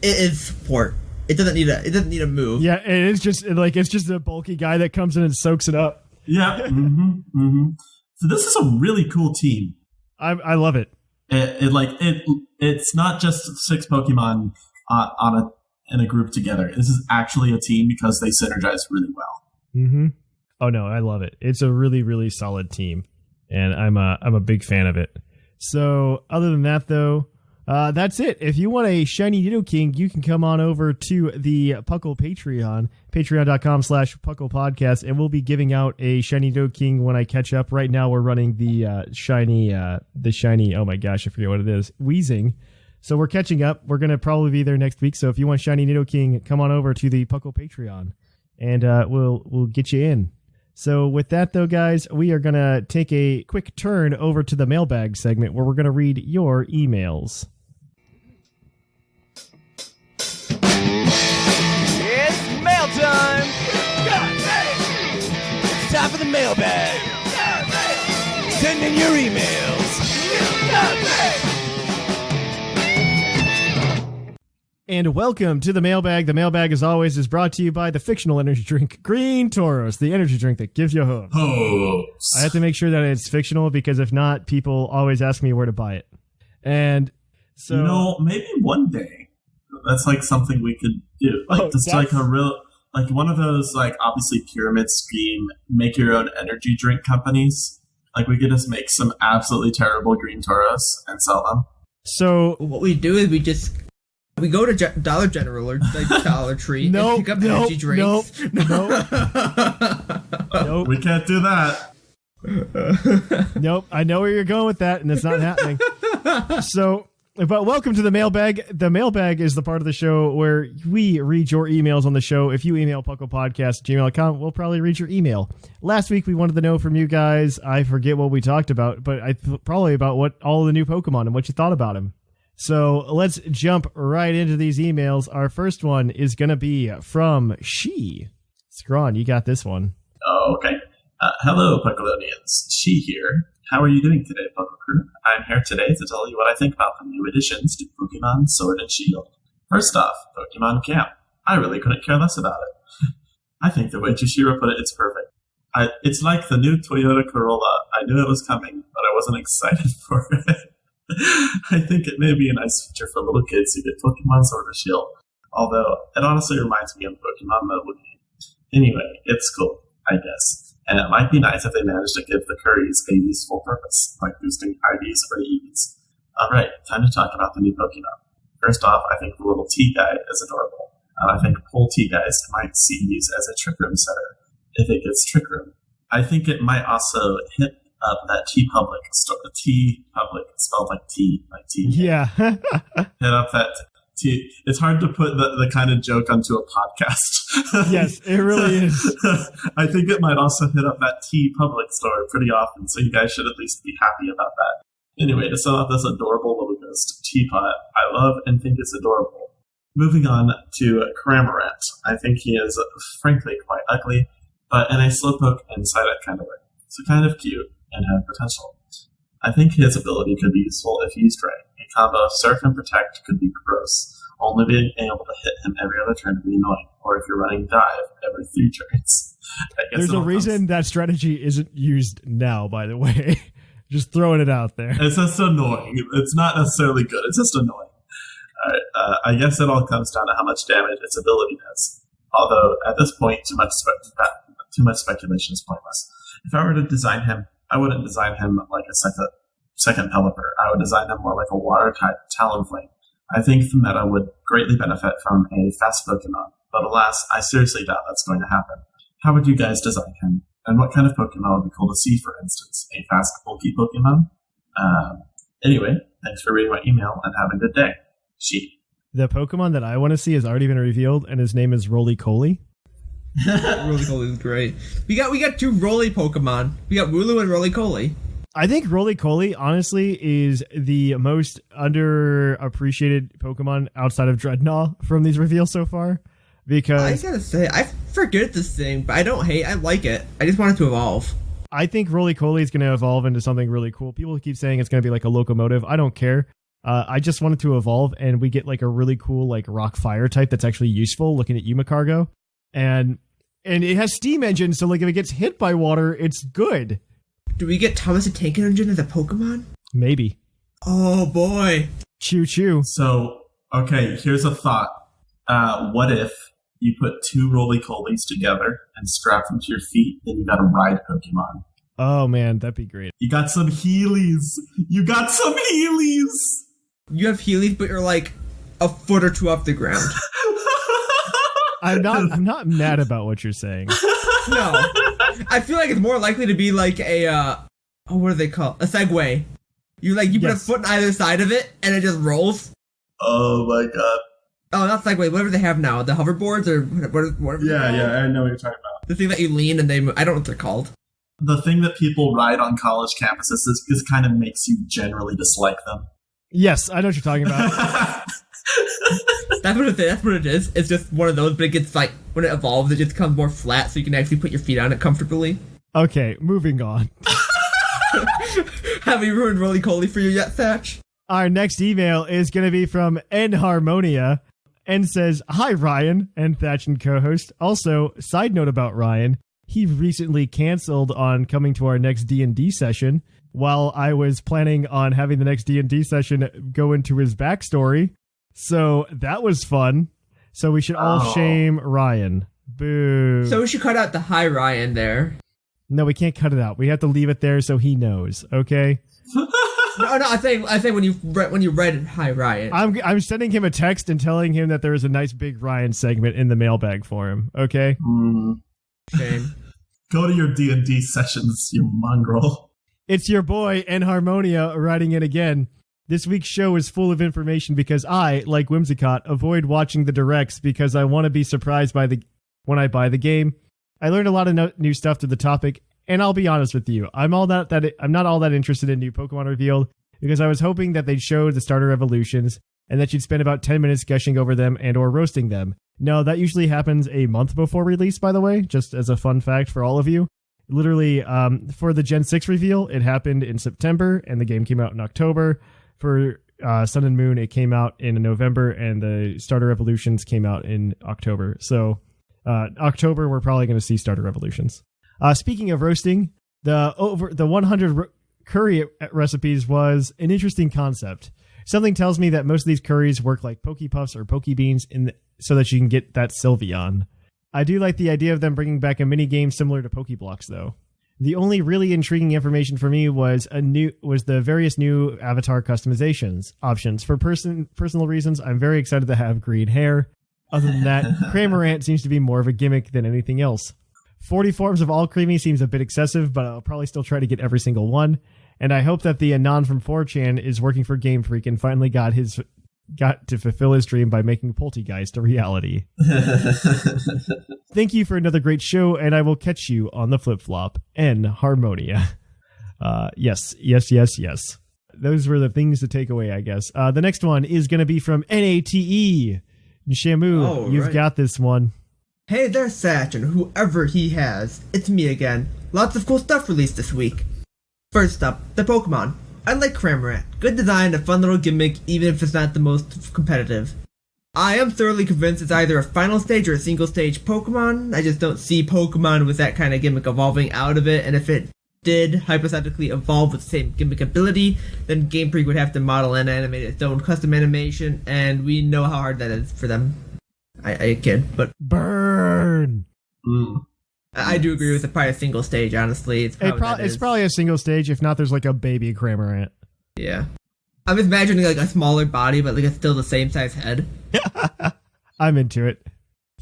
is support. It doesn't need a move. Yeah, it's just a bulky guy that comes in and soaks it up. Yeah. So this is a really cool team. I love it. It's not just 6 Pokemon in a group together. This is actually a team because they synergize really well. Mm-hmm. Oh no, I love it. It's a really, really solid team, and I'm a big fan of it. So other than that, though, that's it. If you want a shiny Nidoking, you can come on over to the Puckle Patreon, patreon.com/puclpodcast, and we'll be giving out a shiny Nidoking when I catch up. Right now, we're running the shiny, oh my gosh, I forget what it is, Weezing. So we're catching up. We're going to probably be there next week. So if you want shiny Nidoking, come on over to the Puckle Patreon, and we'll get you in. So with that, though, guys, we are going to take a quick turn over to the mailbag segment where we're going to read your emails. It's mail time! It's time for the mailbag! Send in your emails! And welcome to the mailbag. The mailbag, as always, is brought to you by the fictional energy drink Green Tauros, the energy drink that gives you hooves. I have to make sure that it's fictional because if not, people always ask me where to buy it. And so, maybe one day that's like something we could do, like a real, like one of those, like obviously pyramid scheme, make your own energy drink companies. Like we could just make some absolutely terrible Green Tauros and sell them. So what we do is we go to Dollar General or like Dollar Tree and pick up energy drinks. Nope. We can't do that. Nope. I know where you're going with that, and it's not happening. So, but welcome to the mailbag. The mailbag is the part of the show where we read your emails on the show. If you email puclpodcast@gmail.com, we'll probably read your email. Last week, we wanted to know from you guys, I forget what we talked about, but probably about what all the new Pokemon and what you thought about them. So let's jump right into these emails. Our first one is going to be from She. Zcron, you got this one. Oh, okay. Hello, Puckalonians. She here. How are you doing today, Puckle Crew? I'm here today to tell you what I think about the new additions to Pokemon Sword and Shield. First off, Pokemon Camp. I really couldn't care less about it. I think the way Jashira put it, it's perfect. It's like the new Toyota Corolla. I knew it was coming, but I wasn't excited for it. I think it may be a nice feature for little kids who get Pokemon Sword or Shield, although it honestly reminds me of Pokemon mobile game. Anyway, it's cool, I guess, and it might be nice if they manage to give the Curries a useful purpose, like boosting IVs or EVs. Alright, time to talk about the new Pokemon. First off, I think the little tea guy is adorable, and I think Pole Tea Guys might see use as a Trick Room setter, if it gets Trick Room. I think it might also hit up that T-Public store. T-Public, spelled like tea, like tea. Yeah. Hit up that T. It's hard to put the kind of joke onto a podcast. Yes, it really is. I think it might also hit up that T-Public store pretty often, so you guys should at least be happy about that. Anyway, to sum up this adorable little ghost teapot, I love and think it's adorable. Moving on to Cramorant. I think he is, frankly, quite ugly, but in a Slowpoke and Psyduck kind of way. So kind of cute and have potential. I think his ability could be useful if used right. A combo of Surf and Protect could be gross, only being able to hit him every other turn would be annoying, or if you're running Dive every 3 turns. There's a reason that strategy isn't used now, by the way. Just throwing it out there. It's just annoying. It's not necessarily good. It's just annoying. I guess it all comes down to how much damage its ability does. Although, at this point, too much speculation is pointless. If I were to design him, I wouldn't design him like a second Pelipper. I would design him more like a water-type Talonflame. I think the meta would greatly benefit from a fast Pokemon, but alas, I seriously doubt that's going to happen. How would you guys design him? And what kind of Pokemon would be cool to see, for instance? A fast, bulky Pokemon? Anyway, thanks for reading my email, and have a good day. She. The Pokemon that I want to see has already been revealed, and his name is Roly-Coly. Roly-Coly is great. We got two Roly Pokemon. We got Wooloo and Roly-Coly. I think Roly-Coly, honestly, is the most underappreciated Pokemon outside of Dreadnought from these reveals so far. Because I gotta say, I forget this thing, but I don't hate. I like it. I just want it to evolve. I think Roly-Coly is going to evolve into something really cool. People keep saying it's going to be like a locomotive. I don't care. I just want it to evolve, and we get like a really cool like rock fire type that's actually useful. Looking at Umacargo, and it has steam engine, so like if it gets hit by water, it's good. Do we get Thomas the Tank Engine as a Pokemon? Maybe. Oh boy. Choo choo. So, okay, here's a thought. What if you put two Roly-Colys together and strap them to your feet, then you got a ride Pokemon? Oh man, that'd be great. You got some Heelys. You have Heelys, but you're like a foot or two off the ground. I'm not mad about what you're saying. No. I feel like it's more likely to be like a what do they call it? A Segway. You put a foot on either side of it and it just rolls. Oh my god. Oh, not Segway, whatever they have now. The hoverboards or whatever. Yeah, I know what you're talking about. The thing that you lean and they move. I don't know what they're called. The thing that people ride on college campuses is kind of makes you generally dislike them. Yes, I know what you're talking about. That's what it is. It's just one of those, but it gets like, when it evolves, it just becomes more flat so you can actually put your feet on it comfortably. Okay, moving on. Have we ruined Roly-Coly for you yet, Thatch? Our next email is going to be from N Harmonia and says, "Hi, Ryan and Thatch and co-host. Also, side note about Ryan, he recently canceled on coming to our next D&D session while I was planning on having the next D&D session go into his backstory. So that was fun. So we should all shame Ryan. Boo. So we should cut out the hi Ryan there. No, we can't cut it out. We have to leave it there so he knows, okay? No, I think when you read it, hi Ryan. I'm sending him a text and telling him that there is a nice big Ryan segment in the mailbag for him, okay? Shame. Go to your D&D sessions, you mongrel. It's your boy, N Harmonia, writing in again. This week's show is full of information because I, like Whimsicott, avoid watching the directs because I want to be surprised when I buy the game. I learned a lot of new stuff to the topic, and I'll be honest with you, I'm not all that interested in new Pokemon revealed because I was hoping that they'd show the starter evolutions and that you'd spend about 10 minutes gushing over them and or roasting them. No, that usually happens a month before release, by the way, just as a fun fact for all of you. Literally, for the Gen 6 reveal, it happened in September, and the game came out in October. For Sun and Moon, it came out in November, and the starter evolutions came out in October. So, October, we're probably going to see starter evolutions. Speaking of roasting, the 100 curry recipes was an interesting concept. Something tells me that most of these curries work like Pokepuffs or Pokebeans so that you can get that Sylveon. I do like the idea of them bringing back a mini game similar to Pokeblocks, though. The only really intriguing information for me was the various new avatar customizations options. For personal reasons, I'm very excited to have green hair. Other than that, Cramorant seems to be more of a gimmick than anything else. 40 forms of all creamy seems a bit excessive, but I'll probably still try to get every single one. And I hope that the Anon from 4chan is working for Game Freak and finally got to fulfill his dream by making Poltegeist a reality. Thank you for another great show, and I will catch you on the flip-flop. N Harmonia. Yes. Those were the things to take away, I guess. The next one is going to be from NATE. Shamu, you've got this one. Hey there, Thatch, and whoever he has. It's me again. Lots of cool stuff released this week. First up, the Pokemon. I like Cramorant. Good design, a fun little gimmick, even if it's not the most competitive. I am thoroughly convinced it's either a final stage or a single stage Pokemon. I just don't see Pokemon with that kind of gimmick evolving out of it, and if it did hypothetically evolve with the same gimmick ability, then Game Freak would have to model and animate its own custom animation, and we know how hard that is for them. I kid, but... Burn! I do agree with probably a single stage, honestly. It's probably a single stage, if not there's like a baby Cramorant. Yeah. I'm imagining like a smaller body, but like it's still the same size head. I'm into it.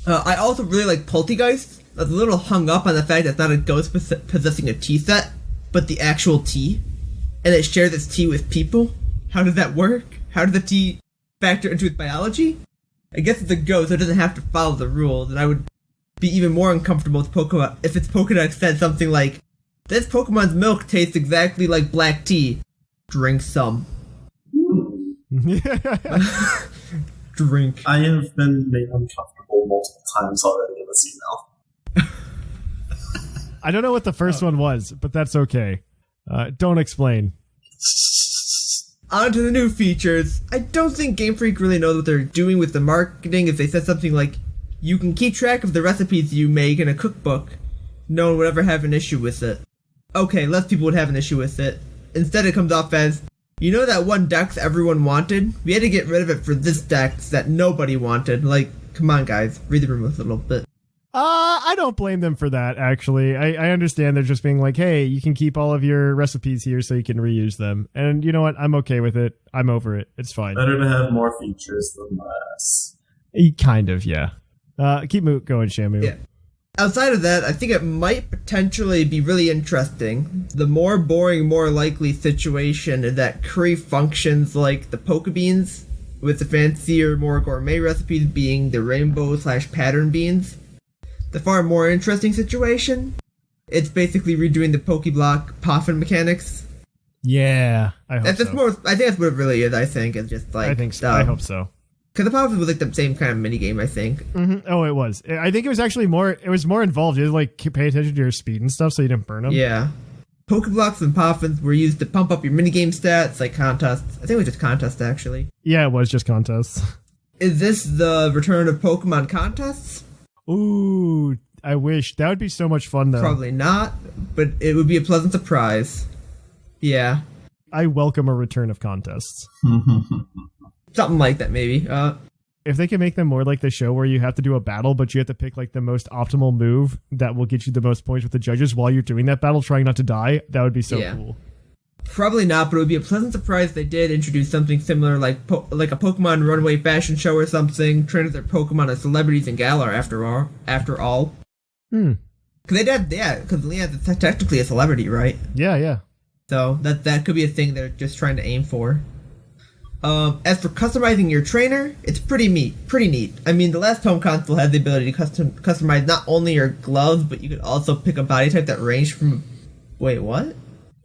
I also really like Poltegeist. I was a little hung up on the fact that it's not a ghost possessing a tea set, but the actual tea. And it shares its tea with people. How does that work? How did the tea factor into its biology? I guess it's a ghost, so it doesn't have to follow the rules, and I would be even more uncomfortable with Pokemon if its Pokedex said something like, "This Pokemon's milk tastes exactly like black tea. Drink some." Drink. I have been made uncomfortable multiple times already in this email. I don't know what the first one was, but that's okay. Don't explain. On to the new features. I don't think Game Freak really knows what they're doing with the marketing if they said something like, "You can keep track of the recipes you make in a cookbook. No one would ever have an issue with it." Okay, less people would have an issue with it. Instead it comes off as, "You know that one dex everyone wanted? We had to get rid of it for this dex that nobody wanted." Like, come on guys, read the room a little bit. I don't blame them for that, actually. I understand they're just being like, hey, you can keep all of your recipes here so you can reuse them. And you know what? I'm okay with it. I'm over it. It's fine. Better to have more features than less. Kind of, yeah. Keep going, Shamu. Yeah. Outside of that, I think it might potentially be really interesting. The more boring, more likely situation is that curry functions like the Pokebeans, with the fancier, more gourmet recipes being the rainbow/pattern beans. The far more interesting situation, it's basically redoing the Pokeblock Poffin mechanics. Yeah, I hope so. I think that's what it really is, I think. It's just like... I think so. I hope so. Because the Poffin was like the same kind of minigame, I think. Mm-hmm. Oh, it was. I think it was actually more involved. You had to like pay attention to your speed and stuff so you didn't burn them. Yeah. Pokeblocks and Poffins were used to pump up your minigame stats, like contests. I think it was just contests, actually. Yeah, it was just contests. Is this the return of Pokemon contests? Ooh, I wish. That would be so much fun, though. Probably not, but it would be a pleasant surprise. Yeah. I welcome a return of contests. Something like that, maybe. If they can make them more like the show where you have to do a battle, but you have to pick like the most optimal move that will get you the most points with the judges while you're doing that battle, trying not to die, that would be so cool. Probably not, but it would be a pleasant surprise if they did introduce something similar, like a Pokemon runway fashion show or something. Train their Pokemon as celebrities in Galar, after all. Because because Leon's technically a celebrity, right? Yeah. So that could be a thing they're just trying to aim for. As for customizing your trainer, it's pretty neat. I mean, the last home console had the ability to customize not only your gloves, but you could also pick a body type that ranged from... Wait, what?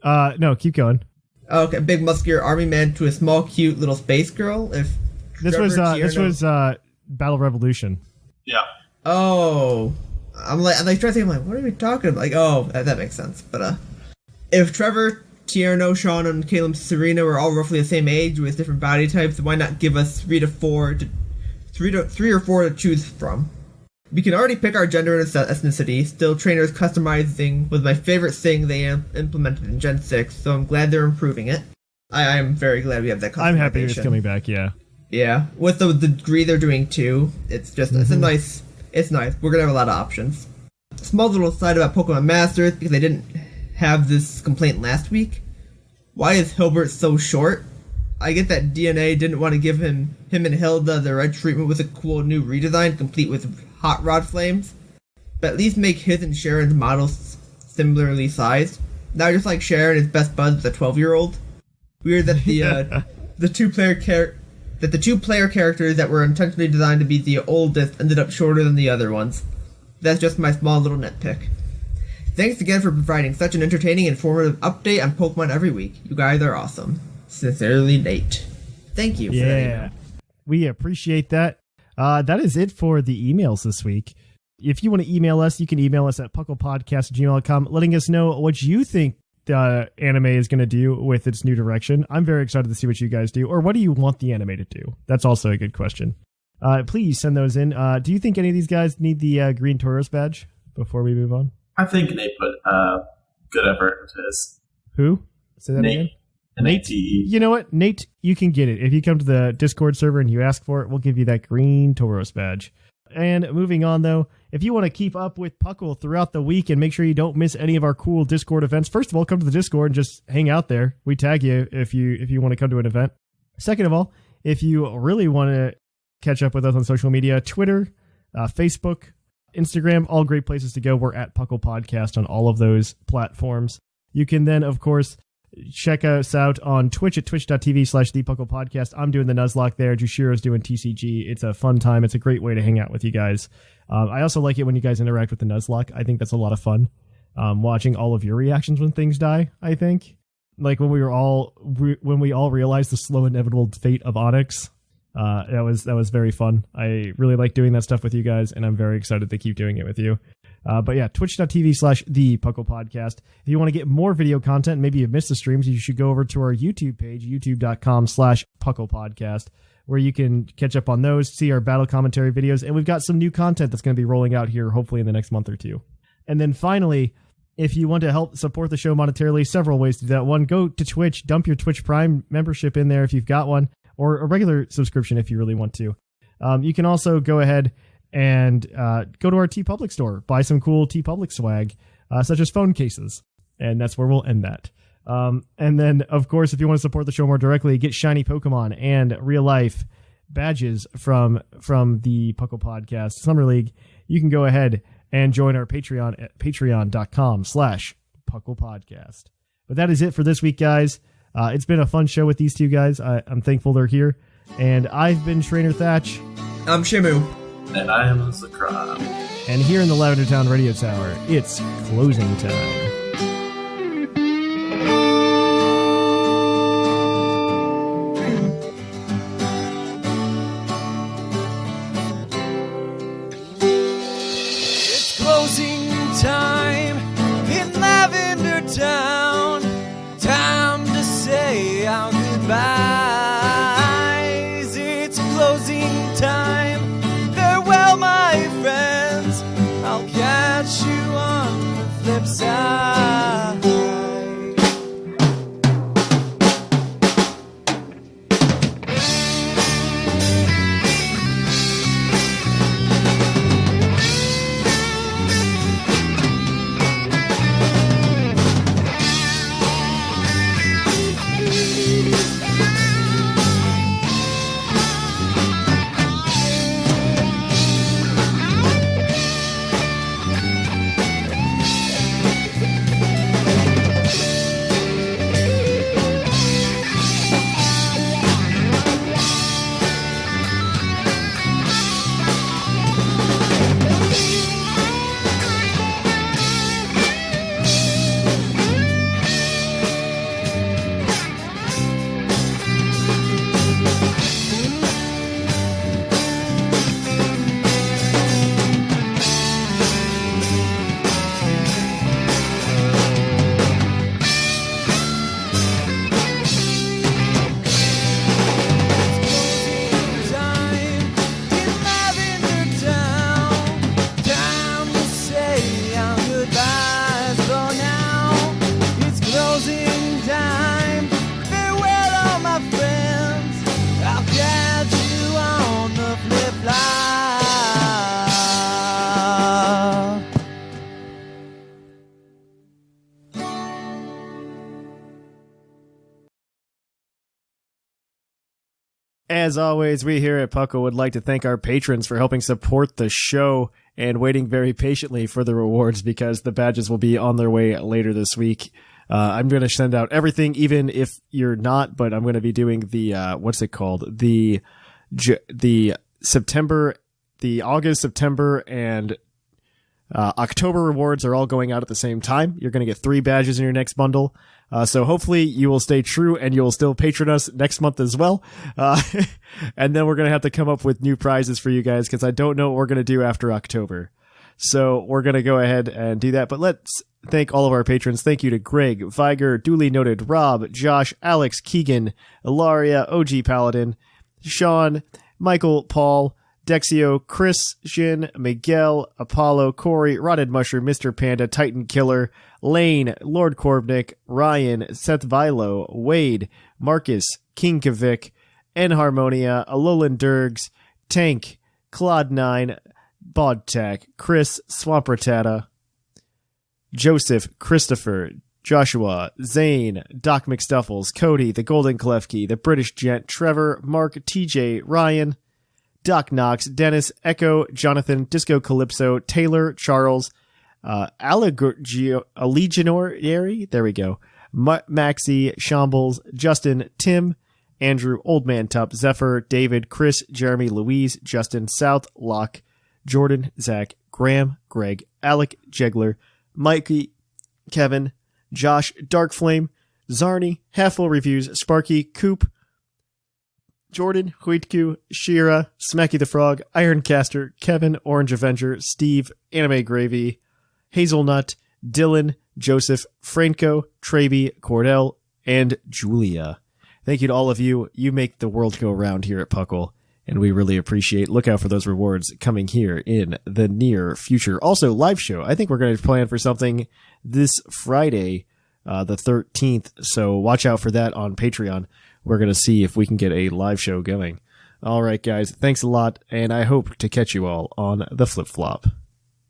No, keep going. Okay, big muscular army man to a small, cute little space girl. This was Battle Revolution. Yeah. Oh, I'm trying to think. I'm like, what are we talking about? Like, oh, that makes sense. But if Trevor, Tierno, Sean, and Caleb, Serena were all roughly the same age with different body types, why not give us three or four to choose from? We can already pick our gender and ethnicity. Still, trainers customizing was my favorite thing they implemented in Gen 6, so I'm glad they're improving it. I am very glad we have that customization. I'm happy it's coming back, yeah. Yeah, with the degree they're doing too, it's just, it's nice. We're gonna have a lot of options. Small little side about Pokemon Masters, because they didn't have this complaint last week. Why is Hilbert so short? I get that DNA didn't want to give him and Hilda the red treatment with a cool new redesign, complete with hot rod flames, but at least make his and Sharon's models similarly sized. Now just like Sharon is best buds with a 12-year-old. Weird that the two player characters that were intentionally designed to be the oldest ended up shorter than the other ones. That's just my small little nitpick. Thanks again for providing such an entertaining, informative update on Pokemon every week. You guys are awesome. Sincerely, Nate. Thank you for that email. We appreciate that. That is it for the emails this week. If you want to email us, you can email us at puclpodcast@gmail.com, letting us know what you think the anime is going to do with its new direction. I'm very excited to see what you guys do. Or what do you want the anime to do? That's also a good question. Please send those in. Do you think any of these guys need the green Tauros badge before we move on? I think Nate put good effort into his. Who? Say that again? Nate. You know what? Nate, you can get it. If you come to the Discord server and you ask for it, we'll give you that green Tauros badge. And moving on, though, if you want to keep up with Puckle throughout the week and make sure you don't miss any of our cool Discord events, first of all, come to the Discord and just hang out there. We tag you if you want to come to an event. Second of all, if you really want to catch up with us on social media, Twitter, Facebook, Instagram, all great places to go. We're at Puckle Podcast on all of those platforms. You can then, of course, check us out on Twitch at twitch.tv/thepucklpodcast. I'm doing the Nuzlocke there. Jushiro's doing TCG. It's a fun time. It's a great way to hang out with you guys. I also like it when you guys interact with the Nuzlocke. I think that's a lot of fun. Watching all of your reactions when things die, I think. Like when we all realized the slow inevitable fate of Onyx. That was very fun. I really like doing that stuff with you guys, and I'm very excited to keep doing it with you. But yeah, twitch.tv/thepucklpodcast. If you want to get more video content, maybe you've missed the streams, you should go over to our YouTube page, youtube.com/pucklpodcast, where you can catch up on those, see our battle commentary videos, and we've got some new content that's going to be rolling out here hopefully in the next month or two. And then finally, if you want to help support the show monetarily, several ways to do that. One, go to Twitch, dump your Twitch Prime membership in there if you've got one, or a regular subscription if you really want to. You can also go ahead and go to our TeePublic store, buy some cool TeePublic swag, such as phone cases. And that's where we'll end that. And then, of course, if you want to support the show more directly, get shiny Pokemon and real-life badges from the Puckle Podcast Summer League. You can go ahead and join our Patreon at patreon.com/pucklepodcast. But that is it for this week, guys. It's been a fun show with these two guys. I'm thankful they're here. And I've been Trainer Thatch. I'm Shamu. And I am Zcron. And here in the Lavender Town Radio Tower, it's closing time. It's closing time in Lavender Town. Time to say our goodbyes. It's closing time. Farewell, my friends. I'll catch you on the flip side. As always, we here at Puckle would like to thank our patrons for helping support the show and waiting very patiently for the rewards because the badges will be on their way later this week. I'm going to send out everything, even if you're not, but I'm going to be doing the, what's it called? The September, the August, September, and October rewards are all going out at the same time. You're going to get 3 badges in your next bundle. So hopefully you will stay true and you'll still patron us next month as well. And then we're going to have to come up with new prizes for you guys because I don't know what we're going to do after October. So we're going to go ahead and do that. But let's thank all of our patrons. Thank you to Greg, Viger, Duly Noted, Rob, Josh, Alex, Keegan, Ilaria, OG Paladin, Sean, Michael, Paul, Dexio, Chris, Jin, Miguel, Apollo, Corey, Rotted Mushroom, Mr. Panda, Titan Killer, Lane, Lord Korbnick, Ryan, Seth Vilo, Wade, Marcus, King Kavik, N Harmonia, Alolan Durgs, Tank, Claude9, Bodtak, Chris, Swampratata, Joseph, Christopher, Joshua, Zane, Doc McStuffles, Cody, The Golden Klefki, The British Gent, Trevor, Mark, TJ, Ryan, Doc Knox, Dennis, Echo, Jonathan, Disco Calypso, Taylor, Charles, Allegionary, there we go, Maxie, Shambles, Justin, Tim, Andrew, Old Man Tup, Zephyr, David, Chris, Jeremy, Louise, Justin, South, Locke, Jordan, Zach, Graham, Greg, Alec, Jegler, Mikey, Kevin, Josh, Darkflame, Zarni, Halfful Reviews, Sparky, Coop, Jordan, Huitku, Shira, Smacky the Frog, Ironcaster, Kevin, Orange Avenger, Steve, Anime Gravy, Hazelnut, Dylan, Joseph, Franco, Traby, Cordell, and Julia. Thank you to all of you. You make the world go round here at Puckle, and we really appreciate. Look out for those rewards coming here in the near future. Also, live show. I think we're going to plan for something this Friday, the 13th, so watch out for that on Patreon. We're going to see if we can get a live show going. All right, guys, thanks a lot, and I hope to catch you all on the flip-flop.